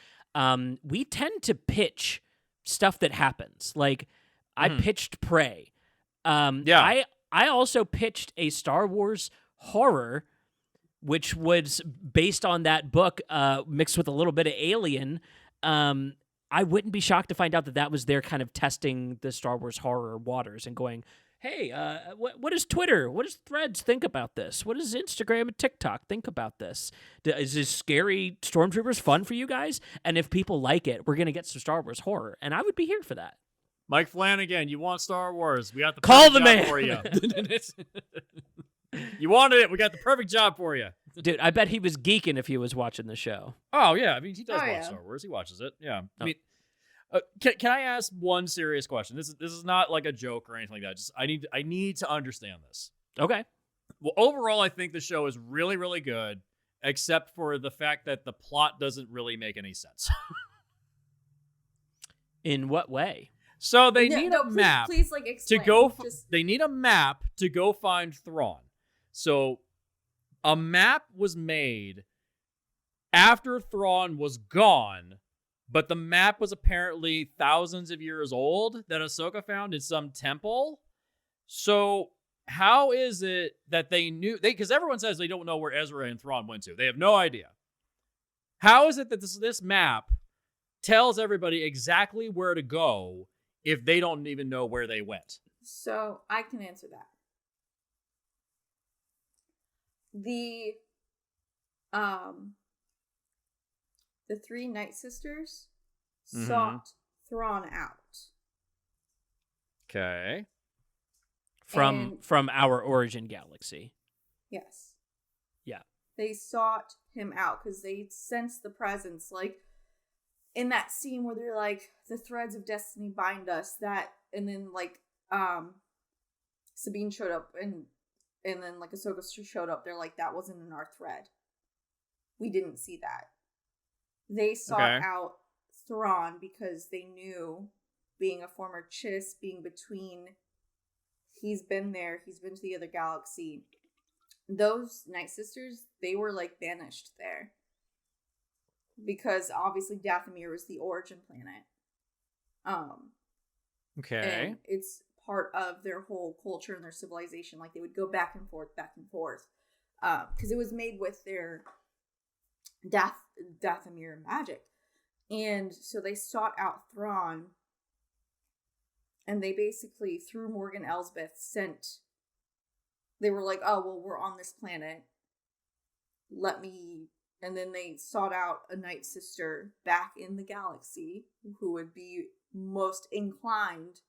we tend to pitch stuff that happens. Like, I pitched Prey. I also pitched a Star Wars horror, which was based on that book, mixed with a little bit of Alien. I wouldn't be shocked to find out that was their kind of testing the Star Wars horror waters and going, hey, what does Twitter, what does Threads think about this? What does Instagram and TikTok think about this? Is this scary stormtroopers fun for you guys? And if people like it, we're going to get some Star Wars horror. And I would be here for that. Mike Flanagan, you want Star Wars? We got the Call perfect the job man for you. You wanted it. We got the perfect job for you. Dude, I bet he was geeking if he was watching the show. Oh, yeah. I mean, he does watch Star Wars. He watches it. Yeah. I mean, can I ask one serious question? This is not like a joke or anything like that. Just I need to understand this. Okay. Well, overall, I think the show is really, really good, except for the fact that the plot doesn't really make any sense. In what way? So they need a map. Please, like, explain. To go. They need a map to go find Thrawn. So a map was made after Thrawn was gone. But the map was apparently thousands of years old that Ahsoka found in some temple. So how is it that they knew? Because everyone says they don't know where Ezra and Thrawn went to. They have no idea. How is it that this map tells everybody exactly where to go if they don't even know where they went? So I can answer that. The three Night Sisters sought Thrawn out. Okay. From our origin galaxy. Yes. Yeah. They sought him out because they sensed the presence. Like, in that scene where they're like, the threads of destiny bind us, and then, like, Sabine showed up, and then, like, Ahsoka showed up, they're like, that wasn't in our thread. We didn't see that. They sought out Thrawn because they knew, being a former Chiss, being between, he's been there, he's been to the other galaxy. Those Night Sisters, they were, like, banished there. Because, obviously, Dathomir was the origin planet. Okay. And it's part of their whole culture and their civilization. Like, they would go back and forth. Because it was made with their Dathomir magic. And so they sought out Thrawn. And they basically, through Morgan Elsbeth, they were like, oh, well, we're on this planet. And then they sought out a Night Sister back in the galaxy who would be most inclined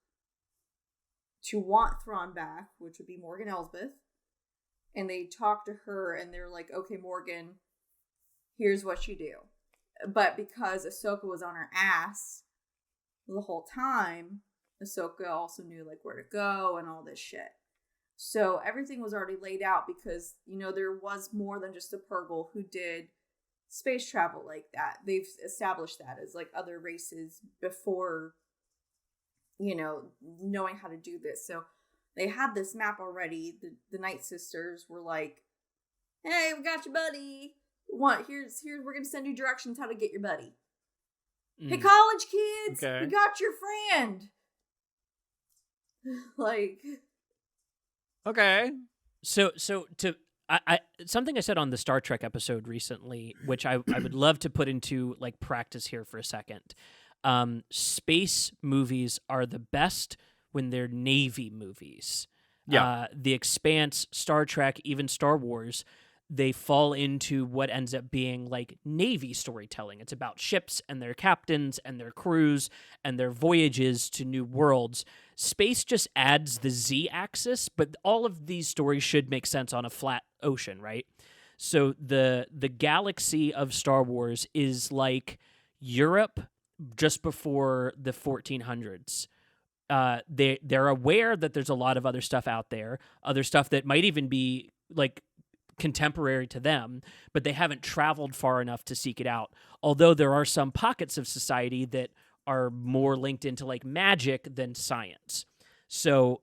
to want Thrawn back, which would be Morgan Elsbeth. And they talked to her and they're like, okay, Morgan, here's what you do. But because Ahsoka was on her ass the whole time, Ahsoka also knew, like, where to go and all this shit. So everything was already laid out because, there was more than just a Purgle who did space travel like that. They've established that as, like, other races before, knowing how to do this. So they had this map already. The Night Sisters were like, hey, we got your buddy. Here's we're going to send you directions how to get your buddy. Hey, college kids, we got your friend. Like... Okay. So I something I said on the Star Trek episode recently, which I would love to put into, like, practice here for a second. Space movies are the best when they're Navy movies. Yeah. The Expanse, Star Trek, even Star Wars, they fall into what ends up being, like, Navy storytelling. It's about ships and their captains and their crews and their voyages to new worlds. Space just adds the Z-axis, but all of these stories should make sense on a flat ocean, right? So the galaxy of Star Wars is like Europe just before the 1400s. They're aware that there's a lot of other stuff out there, other stuff that might even be, like, contemporary to them, but they haven't traveled far enough to seek it out. Although there are some pockets of society that are more linked into, like, magic than science. So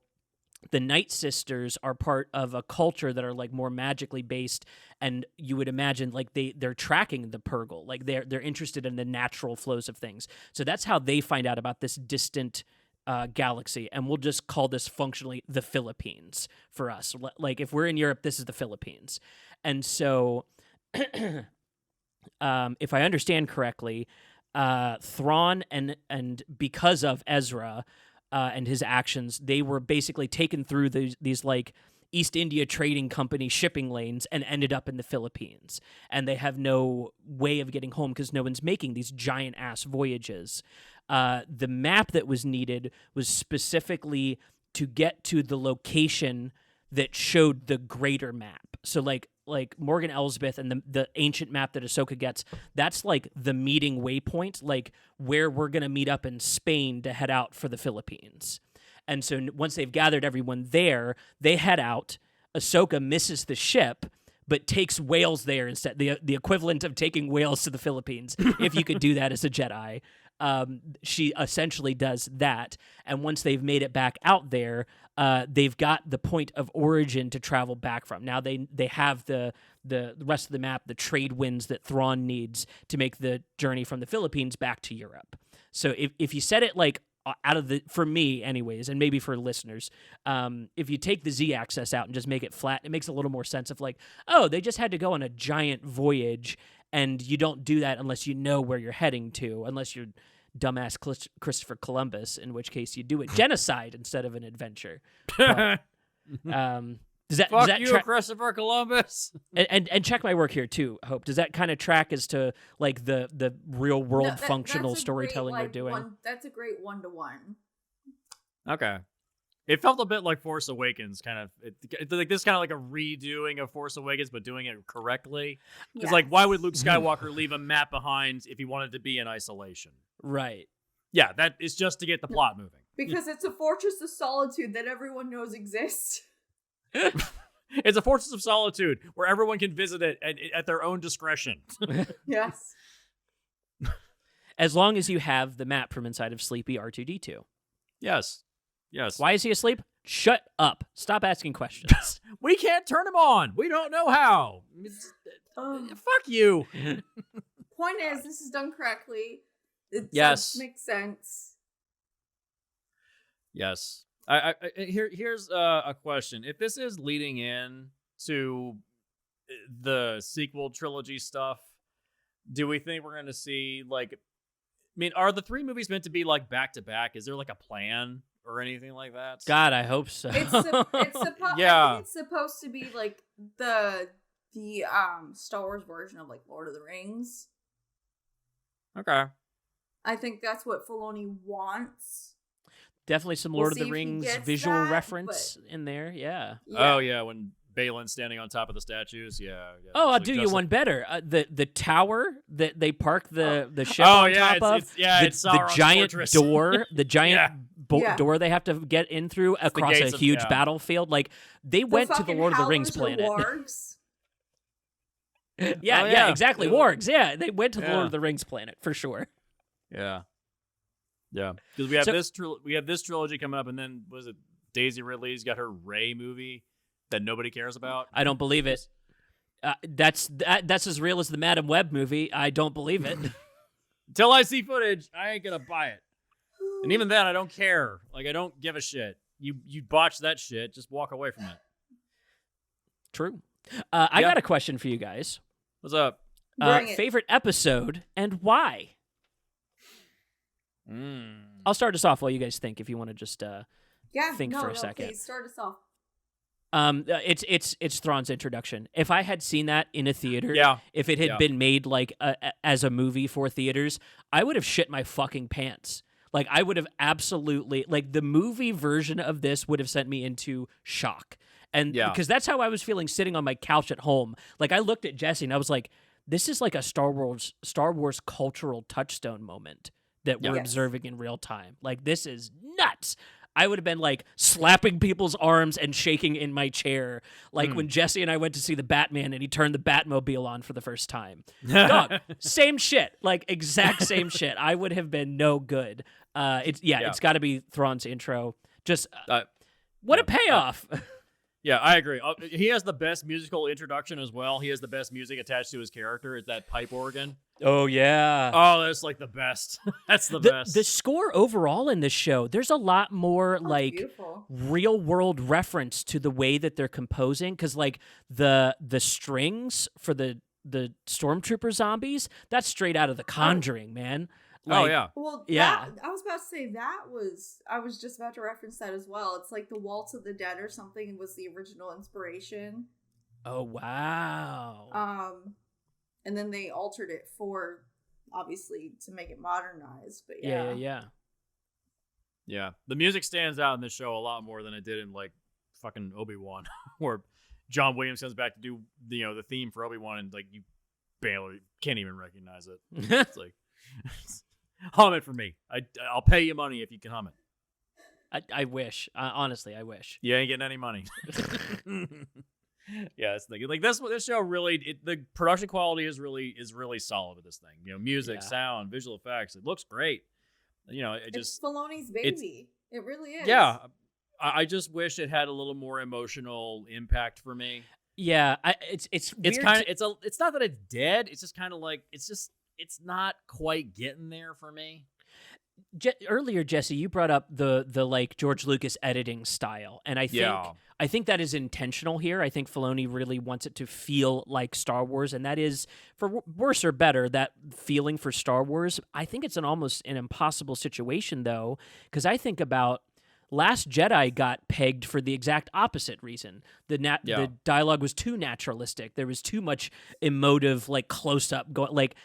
the Night Sisters are part of a culture that are, like, more magically based, and you would imagine, like, they're tracking the Purgle, like they're interested in the natural flows of things. So that's how they find out about this distant galaxy, and we'll just call this functionally the Philippines for us. Like, if we're in Europe, this is the Philippines. And so if I understand correctly, Thrawn and because of Ezra and his actions, they were basically taken through these like East India Trading Company shipping lanes and ended up in the Philippines. And they have no way of getting home because no one's making these giant ass voyages. The map that was needed was specifically to get to the location that showed the greater map. So like Morgan Elsbeth and the ancient map that Ahsoka gets, that's like the meeting waypoint, like where we're going to meet up in Spain to head out for the Philippines. And so once they've gathered everyone there, they head out. Ahsoka misses the ship, but takes whales there instead, the equivalent of taking whales to the Philippines, if you could do that as a Jedi. She essentially does that, and once they've made it back out there, they've got the point of origin to travel back from. Now they have the rest of the map, the trade winds that Thrawn needs to make the journey from the Philippines back to Europe. So if you set it like out of the, for me anyways, and maybe for listeners, if you take the Z-axis out and just make it flat, it makes a little more sense of like, oh, they just had to go on a giant voyage, and you don't do that unless you know where you're heading to, unless you're dumbass Christopher Columbus, in which case you do it genocide instead of an adventure. But, Fuck you, Christopher Columbus. And check my work here too, Hope. Does that kind of track as to like the real world functional storytelling they're doing? That's a great 1-to-1. Okay. It felt a bit like Force Awakens, kind of. It's like this kind of like a redoing of Force Awakens, but doing it correctly. It's like, why would Luke Skywalker leave a map behind if he wanted to be in isolation? Right. Yeah, that is just to get the plot moving. Because it's a fortress of solitude that everyone knows exists. It's a fortress of solitude where everyone can visit it at their own discretion. Yes. As long as you have the map from inside of Sleepy R2-D2. Yes. Why is he asleep? Shut up. Stop asking questions. We can't turn him on. We don't know how. Fuck you. Point is, this is done correctly. It makes sense. Yes. Here's a question. If this is leading in to the sequel trilogy stuff, do we think we're going to see like? I mean, are the 3 movies meant to be like back to back? Is there like a plan or anything like that? God, I hope so. It's I think it's supposed to be like the Star Wars version of like Lord of the Rings. Okay. I think that's what Filoni wants. Definitely some Lord of the Rings visual reference in there. Yeah. Oh yeah, when Balin's standing on top of the statues. Yeah. Oh, I'll do you one better. The tower that they park the ship on top of. It's the giant door. The giant door they have to get in through across a huge battlefield. Like they went to the Lord of the Rings planet. Wargs. yeah, exactly. Wargs. Yeah, they went to the Lord of the Rings planet for sure. Yeah. Yeah, because we have this trilogy coming up, and then was it Daisy Ridley's got her Rey movie that nobody cares about? I don't believe it. That's as real as the Madam Web movie. I don't believe it. Until I see footage, I ain't gonna buy it. And even then, I don't care. Like I don't give a shit. You botched that shit. Just walk away from it. True. I got a question for you guys. What's up? Favorite episode and why? I'll start us off while you guys think. If you want to just think for a second. Please start us off. It's Thrawn's introduction. If I had seen that in a theater, if it had been made like as a movie for theaters, I would have shit my fucking pants. Like I would have absolutely like the movie version of this would have sent me into shock. And because that's how I was feeling sitting on my couch at home. Like I looked at Jesse and I was like, this is like a Star Wars cultural touchstone moment that we're observing in real time. Like, this is nuts. I would have been, like, slapping people's arms and shaking in my chair. Like, when Jesse and I went to see the Batman and he turned the Batmobile on for the first time. Dog, same shit. Like, exact same shit. I would have been no good. It's got to be Thrawn's intro. Just, what a payoff. Yeah, I agree. He has the best musical introduction as well. He has the best music attached to his character. It's that pipe organ. Oh, yeah. Oh, that's like the best. That's the best. The score overall in this show, there's a lot more real world reference to the way that they're composing. Because like the strings for the stormtrooper zombies, that's straight out of The Conjuring, man. Like, Well, I was about to say I was just about to reference that as well. It's like the Waltz of the Dead or something was the original inspiration. Oh, wow. And then they altered it for, obviously, to make it modernized. But yeah. The music stands out in this show a lot more than it did in like fucking Obi-Wan, where John Williams comes back to do the theme for Obi-Wan, and like you barely can't even recognize it. It's like. Hum it for me. I'll pay you money if you can hum it. I wish. Honestly, I wish. You ain't getting any money. Yeah, it's like this show really. The production quality is really solid with this thing. Music, sound, visual effects. It looks great. It's Filoni's baby. It really is. Yeah, I just wish it had a little more emotional impact for me. Yeah, it's kind of it's not that it's dead. It's just kind of like it's not quite getting there for me. Earlier, Jesse, you brought up the like George Lucas editing style, and I think that is intentional here. I think Filoni really wants it to feel like Star Wars, and that is, for worse or better, that feeling for Star Wars. I think it's almost an impossible situation, though, because I think about Last Jedi got pegged for the exact opposite reason. The dialogue was too naturalistic. There was too much emotive, like close up going. Like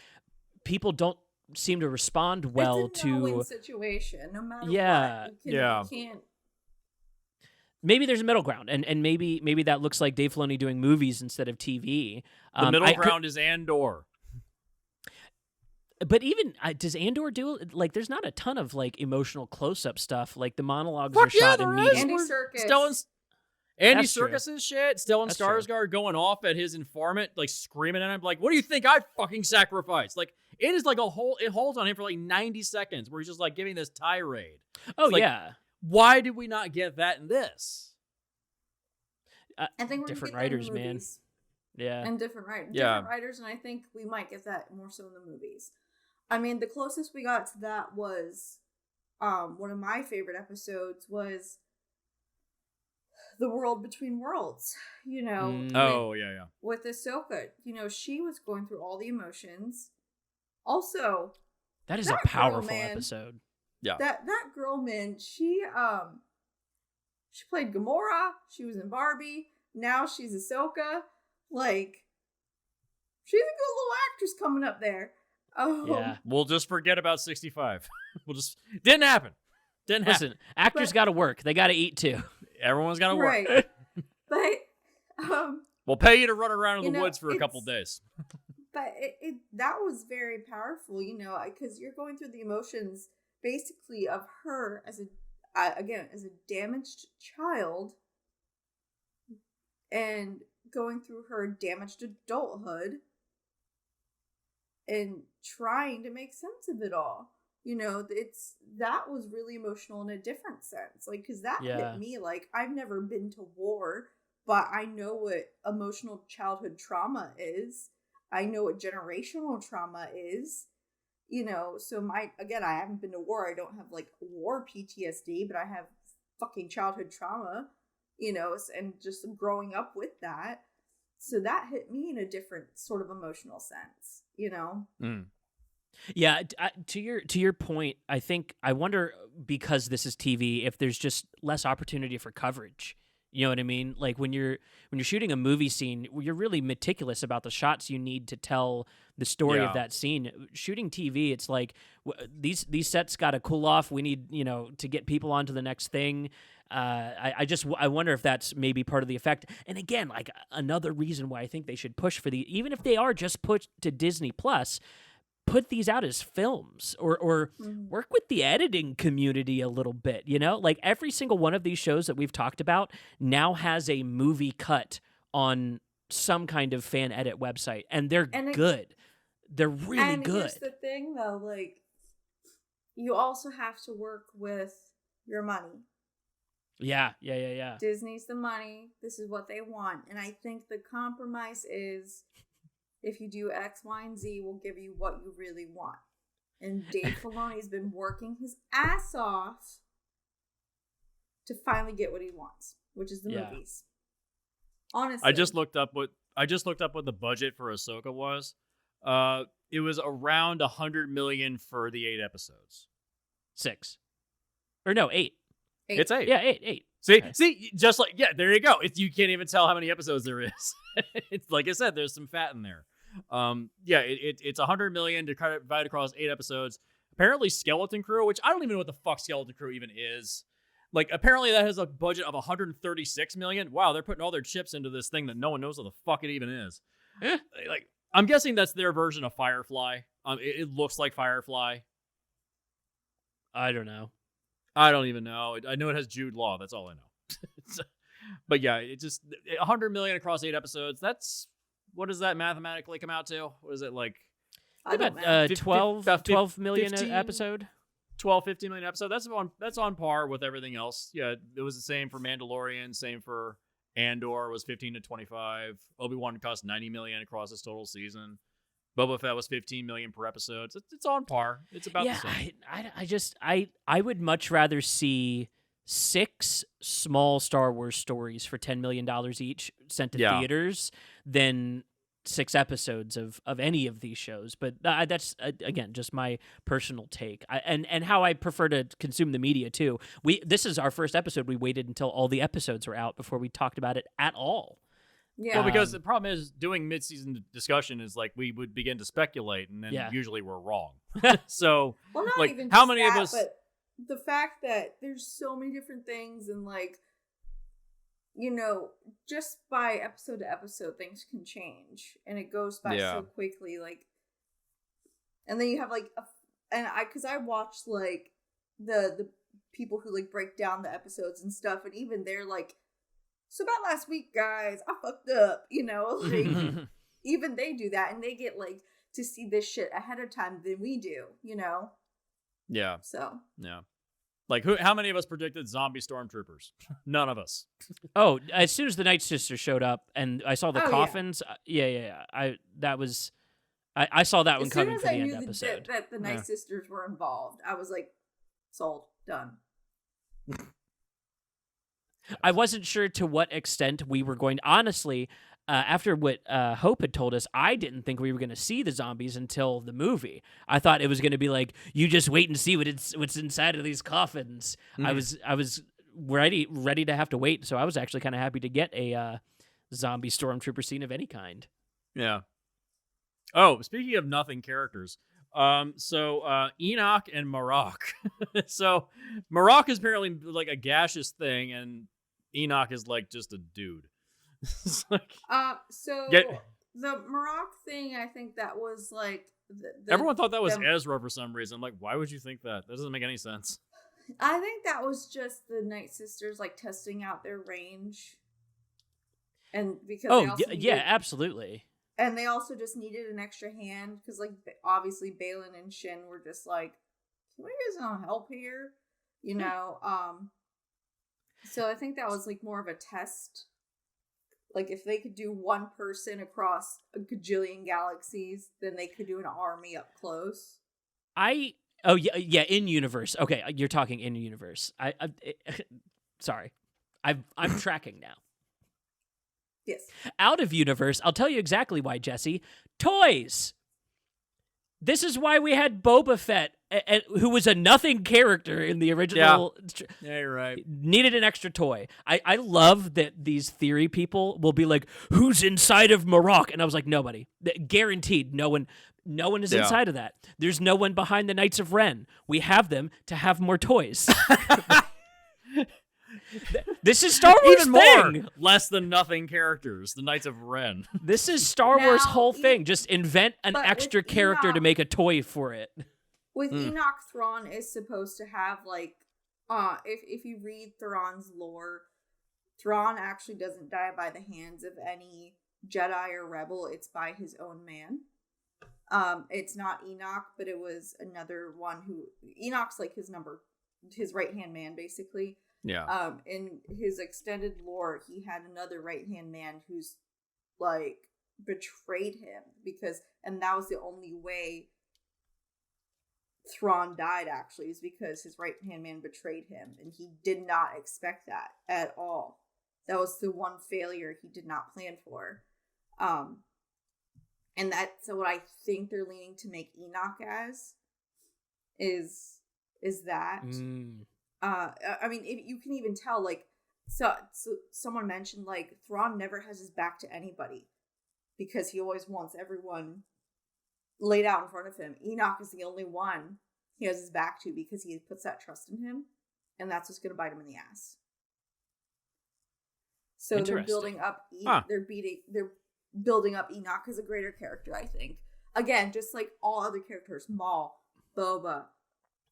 people don't seem to respond well it's a no-win situation, no matter what. You can't. Maybe there's a middle ground, and maybe that looks like Dave Filoni doing movies instead of TV. The middle ground is Andor. But even does Andor do like? There's not a ton of like emotional close-up stuff. Like the monologues are shot in meetings. Andy Serkis. Andy Serkis's shit. Stellan Skarsgård going off at his informant, like screaming at him, like, "What do you think I fucking sacrificed?" Like it is like it holds on him for like 90 seconds, where he's just like giving this tirade. Oh like, yeah. Why did we not get that in this? I think we're different gonna get writers, that in man. movies. Yeah, And different writers, and I think we might get that more so in the movies. I mean, the closest we got to that was one of my favorite episodes was The World Between Worlds. You know, with Ahsoka. You know, she was going through all the emotions. Also, that is a powerful episode. Yeah, that girl, man, she played Gamora. She was in Barbie. Now she's Ahsoka. Like, she's a good little actress coming up there. Oh, yeah. We'll just forget about 65. Didn't happen. Listen, actors got to work. They got to eat too. Everyone's got to work. Right. But we'll pay you to run around in the woods for a couple days. But that was very powerful, you know, because you're going through the emotions basically of her as a damaged child and going through her damaged adulthood and trying to make sense of it all. You know, that was really emotional in a different sense. Like, because that hit me. Like, I've never been to war, but I know what emotional childhood trauma is. I know what generational trauma is. You know, so I haven't been to war. I don't have like war PTSD, but I have fucking childhood trauma, you know, and just growing up with that. So that hit me in a different sort of emotional sense, you know? Mm. Yeah, to your point, I wonder, because this is TV, if there's just less opportunity for coverage. You know what I mean? Like when you're shooting a movie scene, you're really meticulous about the shots you need to tell the story of that scene. Shooting TV, it's like these sets got to cool off. We need, you know, to get people onto the next thing. I wonder if that's maybe part of the effect. And again, like another reason why I think they should push for even if they are just pushed to Disney Plus, put these out as films or work with the editing community a little bit, you know? Like every single one of these shows that we've talked about now has a movie cut on some kind of fan edit website, and they're good. They're really good. Here's the thing though, like you also have to work with your money. Yeah. Disney's the money. This is what they want. And I think the compromise is if you do X, Y, and Z, we'll give you what you really want. And Dave Filoni's been working his ass off to finally get what he wants, which is the movies. Honestly. I just looked up what the budget for Ahsoka was. It was around $100 million for the 8 episodes. 6. Or no, 8. It's 8. Yeah, 8. See, just like, there you go. You can't even tell how many episodes there is. It's like I said, there's some fat in there. It's $100 million to divide across 8 episodes. Apparently, Skeleton Crew, which I don't even know what the fuck Skeleton Crew even is. Like, apparently that has a budget of $136 million. Wow, they're putting all their chips into this thing that no one knows what the fuck it even is. Like, I'm guessing that's their version of Firefly. It looks like Firefly. I don't know. I don't even know. I know it has Jude Law. That's all I know. But yeah, it just $100 million across 8 episodes. That's, what does that mathematically come out to? What is it, like? About 12 million 15, an episode. 15 million episode. That's on par with everything else. Yeah, it was the same for Mandalorian. Same for Andor. Was 15 to 25. Obi-Wan cost 90 million across this total season. Boba Fett was 15 million per episode. So it's on par. It's about the same. I would much rather see 6 small Star Wars stories for $10 million each sent to theaters than 6 episodes of any of these shows, but that's again just my personal take, and how I prefer to consume the media too. This is our first episode. We waited until all the episodes were out before we talked about it at all. Yeah. Well, because the problem is doing mid-season discussion is like we would begin to speculate, and then Yeah. usually we're wrong. So, Well, not like, even how just many that, of us? but the fact that there's so many different things, and like, you know, just by episode to episode, things can change, and it goes by Yeah. so quickly. Like, and then you have like, because I watched like the people who like break down the episodes and stuff, and even they're like, so about last week, guys, I fucked up, you know, like even they do that, and they get like to see this shit ahead of time than we do, you know. Yeah, So yeah. Like, how many of us predicted zombie stormtroopers? None of us. Oh, as soon as the Night Sisters showed up and I saw the Oh, yeah. coffins, I saw that one as soon coming as for the I end knew episode. that the Night Yeah. Sisters were involved, I was like, sold, done. I wasn't sure to what extent we were going. Honestly, after what Hope had told us, I didn't think we were going to see the zombies until the movie. I thought it was going to be like, you just wait and see what's inside of these coffins. I was ready to have to wait. So I was actually kind of happy to get a zombie stormtrooper scene of any kind. Yeah. Oh, speaking of nothing characters, so Enoch and Marok. So Marok is apparently like a gaseous thing, and Enoch is like just a dude. It's like, So Get- the Marok thing, I think that was like everyone thought that was them- Ezra for some reason. I'm like, why would you think that? That doesn't make any sense. I think that was just the Night Sisters like testing out their range, and because they also needed, Absolutely. and they also just needed an extra hand because like obviously Balin and Shin were just like, can we get some help here, you know? So I think that was like more of a test. Like if they could do one person across a gajillion galaxies, then they could do an army up close. In universe. Okay, you're talking in universe. Sorry, I'm tracking now. Yes. Out of universe, I'll tell you exactly why, Jesse. Toys. This is why we had Boba Fett, who was a nothing character in the original. Yeah, you're right. Needed an extra toy. I love that these theory people will be like, "Who's inside of Marok?" And I was like, "Nobody. Guaranteed. No one is inside of that. There's no one behind the Knights of Ren. We have them to have more toys." This is Star Wars Even thing. more less than nothing characters. The Knights of Ren. This is Star Wars Now, whole thing. Just invent an but extra with character to Enoch- make a toy for it. With Enoch, Thrawn is supposed to have like, if you read Thrawn's lore, Thrawn actually doesn't die by the hands of any Jedi or Rebel. It's by his own man. It's not Enoch, but it was another one who Enoch's like his right hand man, basically. Yeah. In his extended lore, he had another right hand man who's like betrayed him and that was the only way Thrawn died, actually, is because his right hand man betrayed him, and he did not expect that at all. That was the one failure he did not plan for. And that's what I think they're leaning to make Enoch as is that. I mean, you can even tell, like, so someone mentioned, like, Thrawn never has his back to anybody because he always wants everyone laid out in front of him. Enoch is the only one he has his back to because he puts that trust in him, and that's what's going to bite him in the ass. So they're building up. They're building up Enoch as a greater character, I think. Again, just like all other characters, Maul, Boba,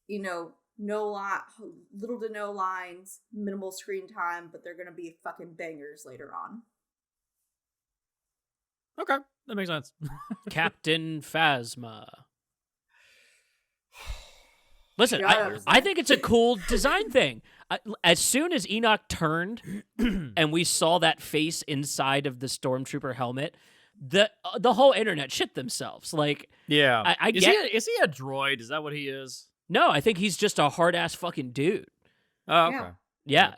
you know, little to no lines, minimal screen time, but they're gonna be fucking bangers later on. Okay, that makes sense. Captain Phasma. Listen, Shut up, I think it's a cool design thing. As soon as Enoch turned and we saw that face inside of the Stormtrooper helmet, the whole internet shit themselves. Like, Yeah. Is he a droid? Is that what he is? No, I think he's just a hard ass fucking dude. Oh, okay. Yeah. Yeah.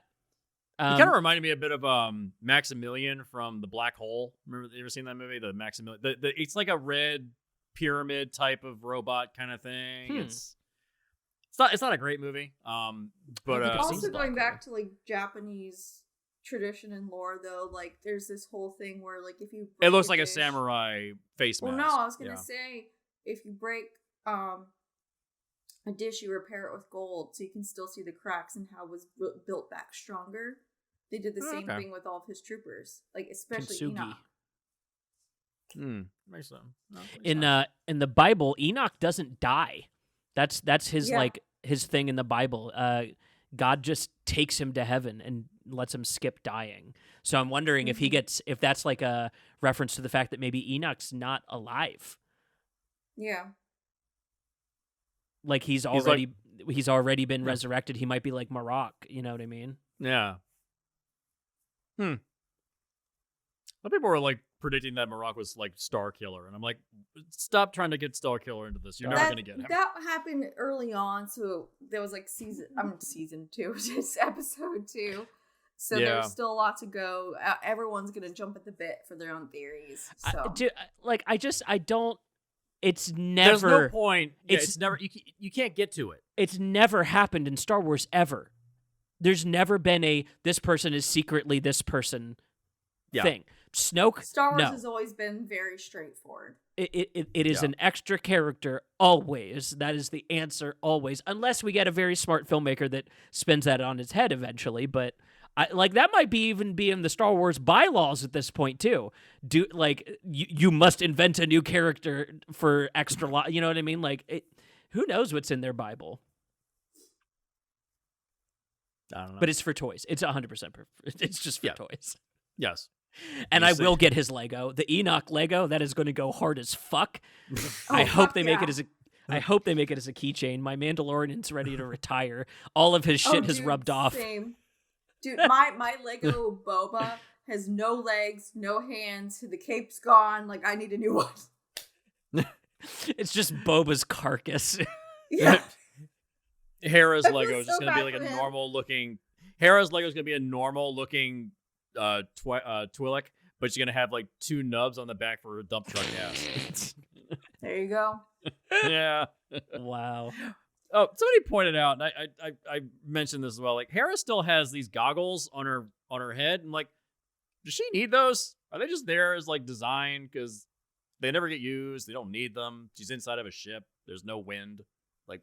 He kind of reminded me a bit of Maximilian from The Black Hole. Remember, you ever seen that movie? The Maximilian. It's like a red pyramid type of robot kind of thing. It's not a great movie. But also going back to like Japanese tradition and lore, though, like there's this whole thing where like if you it looks like a samurai face mask. Well, no, I was gonna say if you break a dish, you repair it with gold, so you can still see the cracks and how it was built back stronger. They did the same thing with all of his troopers, like especially Enoch. Makes sense. No, in the Bible, Enoch doesn't die. That's his like his thing in the Bible. God just takes him to heaven and lets him skip dying. So I'm wondering if if that's like a reference to the fact that maybe Enoch's not alive. Yeah. Like he's already been resurrected. He might be like Marok, you know what I mean? Yeah. Some people were like predicting that Marok was like Star Killer, and I'm like, stop trying to get Star Killer into this. You're never gonna get him. That happened early on, so there was like season 2, just episode 2. So there's still a lot to go. Everyone's gonna jump at the bit for their own theories. So I don't. It's never. There's no point. Yeah, it's never. You can't get to it. It's never happened in Star Wars ever. There's never been this person is secretly this person thing. Snoke. Star Wars has always been very straightforward. It is an extra character always. That is the answer always, unless we get a very smart filmmaker that spins that on its head eventually. But that might even be in the Star Wars bylaws at this point too. You must invent a new character for extra. You know what I mean? Who knows what's in their Bible? I don't know. But it's for toys. It's 100%. It's just for toys. Yes. And I will get his Lego, the Enoch Lego. That is going to go hard as fuck. I hope they make it as a. I hope they make it as a keychain. My Mandalorian's ready to retire. All of his shit has rubbed off. Same. Dude, my Lego Boba has no legs, no hands. The cape's gone. Like I need a new one. It's just Boba's carcass. Yeah. Hera's Lego is just going to be like a normal looking. Hera's Lego is going to be a normal looking Twi'lek, but she's going to have like 2 nubs on the back for a dump truck gas. There you go. Yeah. Wow. Oh, somebody pointed out, and I mentioned this as well. Like Hera still has these goggles on her head. I'm like, does she need those? Are they just there as like design? Because they never get used. They don't need them. She's inside of a ship. There's no wind. Like,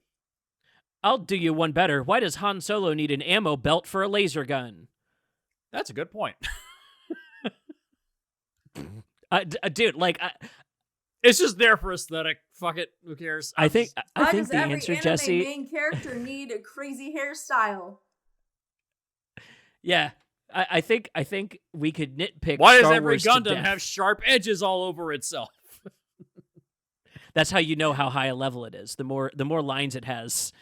I'll do you one better. Why does Han Solo need an ammo belt for a laser gun? That's a good point. Dude, it's just there for aesthetic. Fuck it. Who cares? I think the answer, every Jesse. main character need a crazy hairstyle? Yeah, I think we could nitpick. Why does Star every Wars to Gundam death. have sharp edges all over itself? That's how you know how high a level it is. The more lines it has.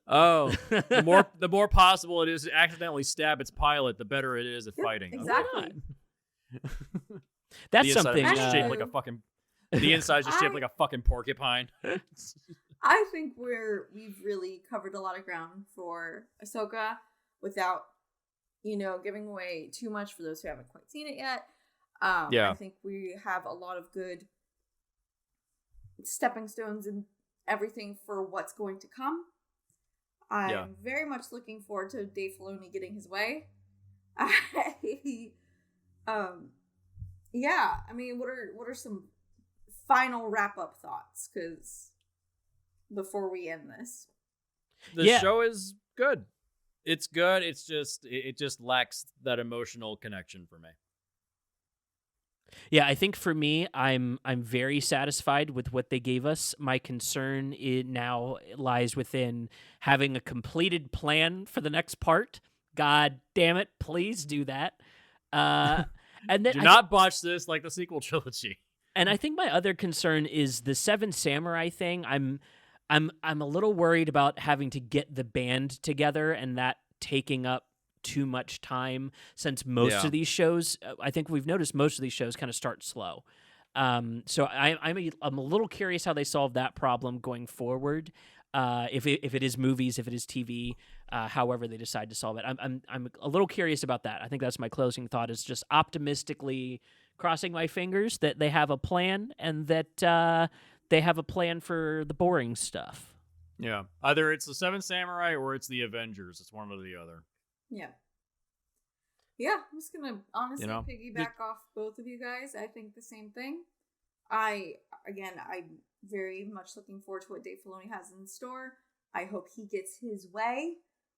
Oh, the more possible it is to accidentally stab its pilot, the better it is at fighting. Exactly. That's the something. Just shaped like a fucking. The inside's just shaped like a fucking porcupine. I think we've really covered a lot of ground for Ahsoka without, giving away too much for those who haven't quite seen it yet. I think we have a lot of good stepping stones and everything for what's going to come. I'm very much looking forward to Dave Filoni getting his way. What are some final wrap-up thoughts? Because before we end this, the show is good. It's good. It's just it just lacks that emotional connection for me. Yeah, I think for me, I'm very satisfied with what they gave us. My concern now lies within having a completed plan for the next part. God damn it, please do that. And then do not botch this like the sequel trilogy. And I think my other concern is the Seven Samurai thing. I'm a little worried about having to get the band together and that taking up too much time, since most of these shows, I think we've noticed most of these shows kind of start slow. So I'm a little curious how they solve that problem going forward. If it is movies, if it is TV, however they decide to solve it. I'm a little curious about that. I think that's my closing thought, is just optimistically crossing my fingers that they have a plan and that they have a plan for the boring stuff. Yeah. Either it's the Seven Samurai or it's the Avengers. It's one or the other. Yeah. Yeah, I'm just going to honestly piggyback off both of you guys. I think the same thing. I'm very much looking forward to what Dave Filoni has in store. I hope he gets his way.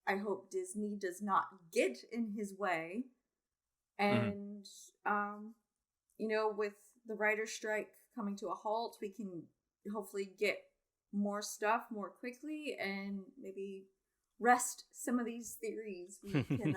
I hope Disney does not get in his way. And, with the writer's strike coming to a halt, we can hopefully get more stuff more quickly and maybe rest some of these theories we can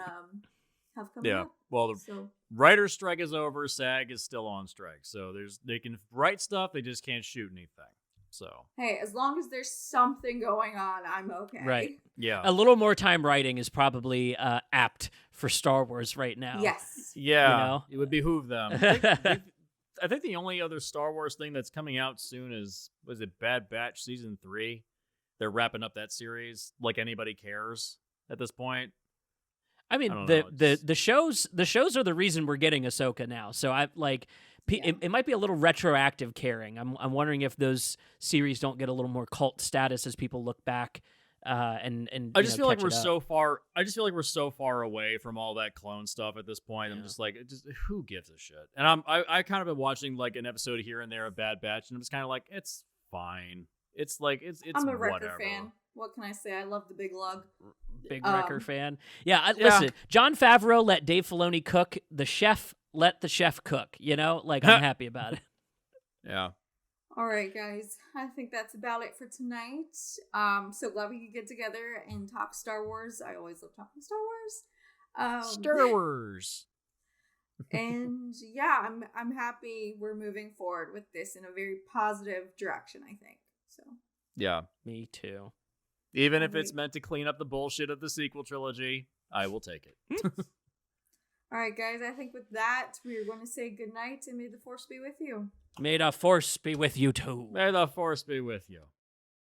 have coming up. Well, the writer's strike is over. SAG is still on strike. So they can write stuff. They just can't shoot anything. So hey, as long as there's something going on, I'm okay. Right. Yeah. A little more time writing is probably apt for Star Wars right now. Yes. Yeah. It would behoove them. I think the only other Star Wars thing that's coming out soon was it Bad Batch Season 3? They're wrapping up that series like anybody cares at this point. I mean, the shows are the reason we're getting Ahsoka now. So it might be a little retroactive caring. I'm wondering if those series don't get a little more cult status as people look back. And I just feel like we're so far. I just feel like we're so far away from all that clone stuff at this point. I'm just like, who gives a shit? And I kind of been watching like an episode here and there of Bad Batch, and I'm just kind of like, it's fine. It's like it's. I'm a Wrecker fan. What can I say? I love the Big Lug. Big Wrecker fan. Yeah, listen. Jon Favreau let Dave Filoni cook. The chef let the chef cook. I'm happy about it. Yeah. All right, guys. I think that's about it for tonight. So glad we could get together and talk Star Wars. I always love talking Star Wars. Star Wars. And yeah, I'm happy we're moving forward with this in a very positive direction, I think. So. Yeah. Me too. Even if it's meant to clean up the bullshit of the sequel trilogy, I will take it. All right, guys. I think with that, we're going to say goodnight and may the Force be with you. May the Force be with you too. May the Force be with you.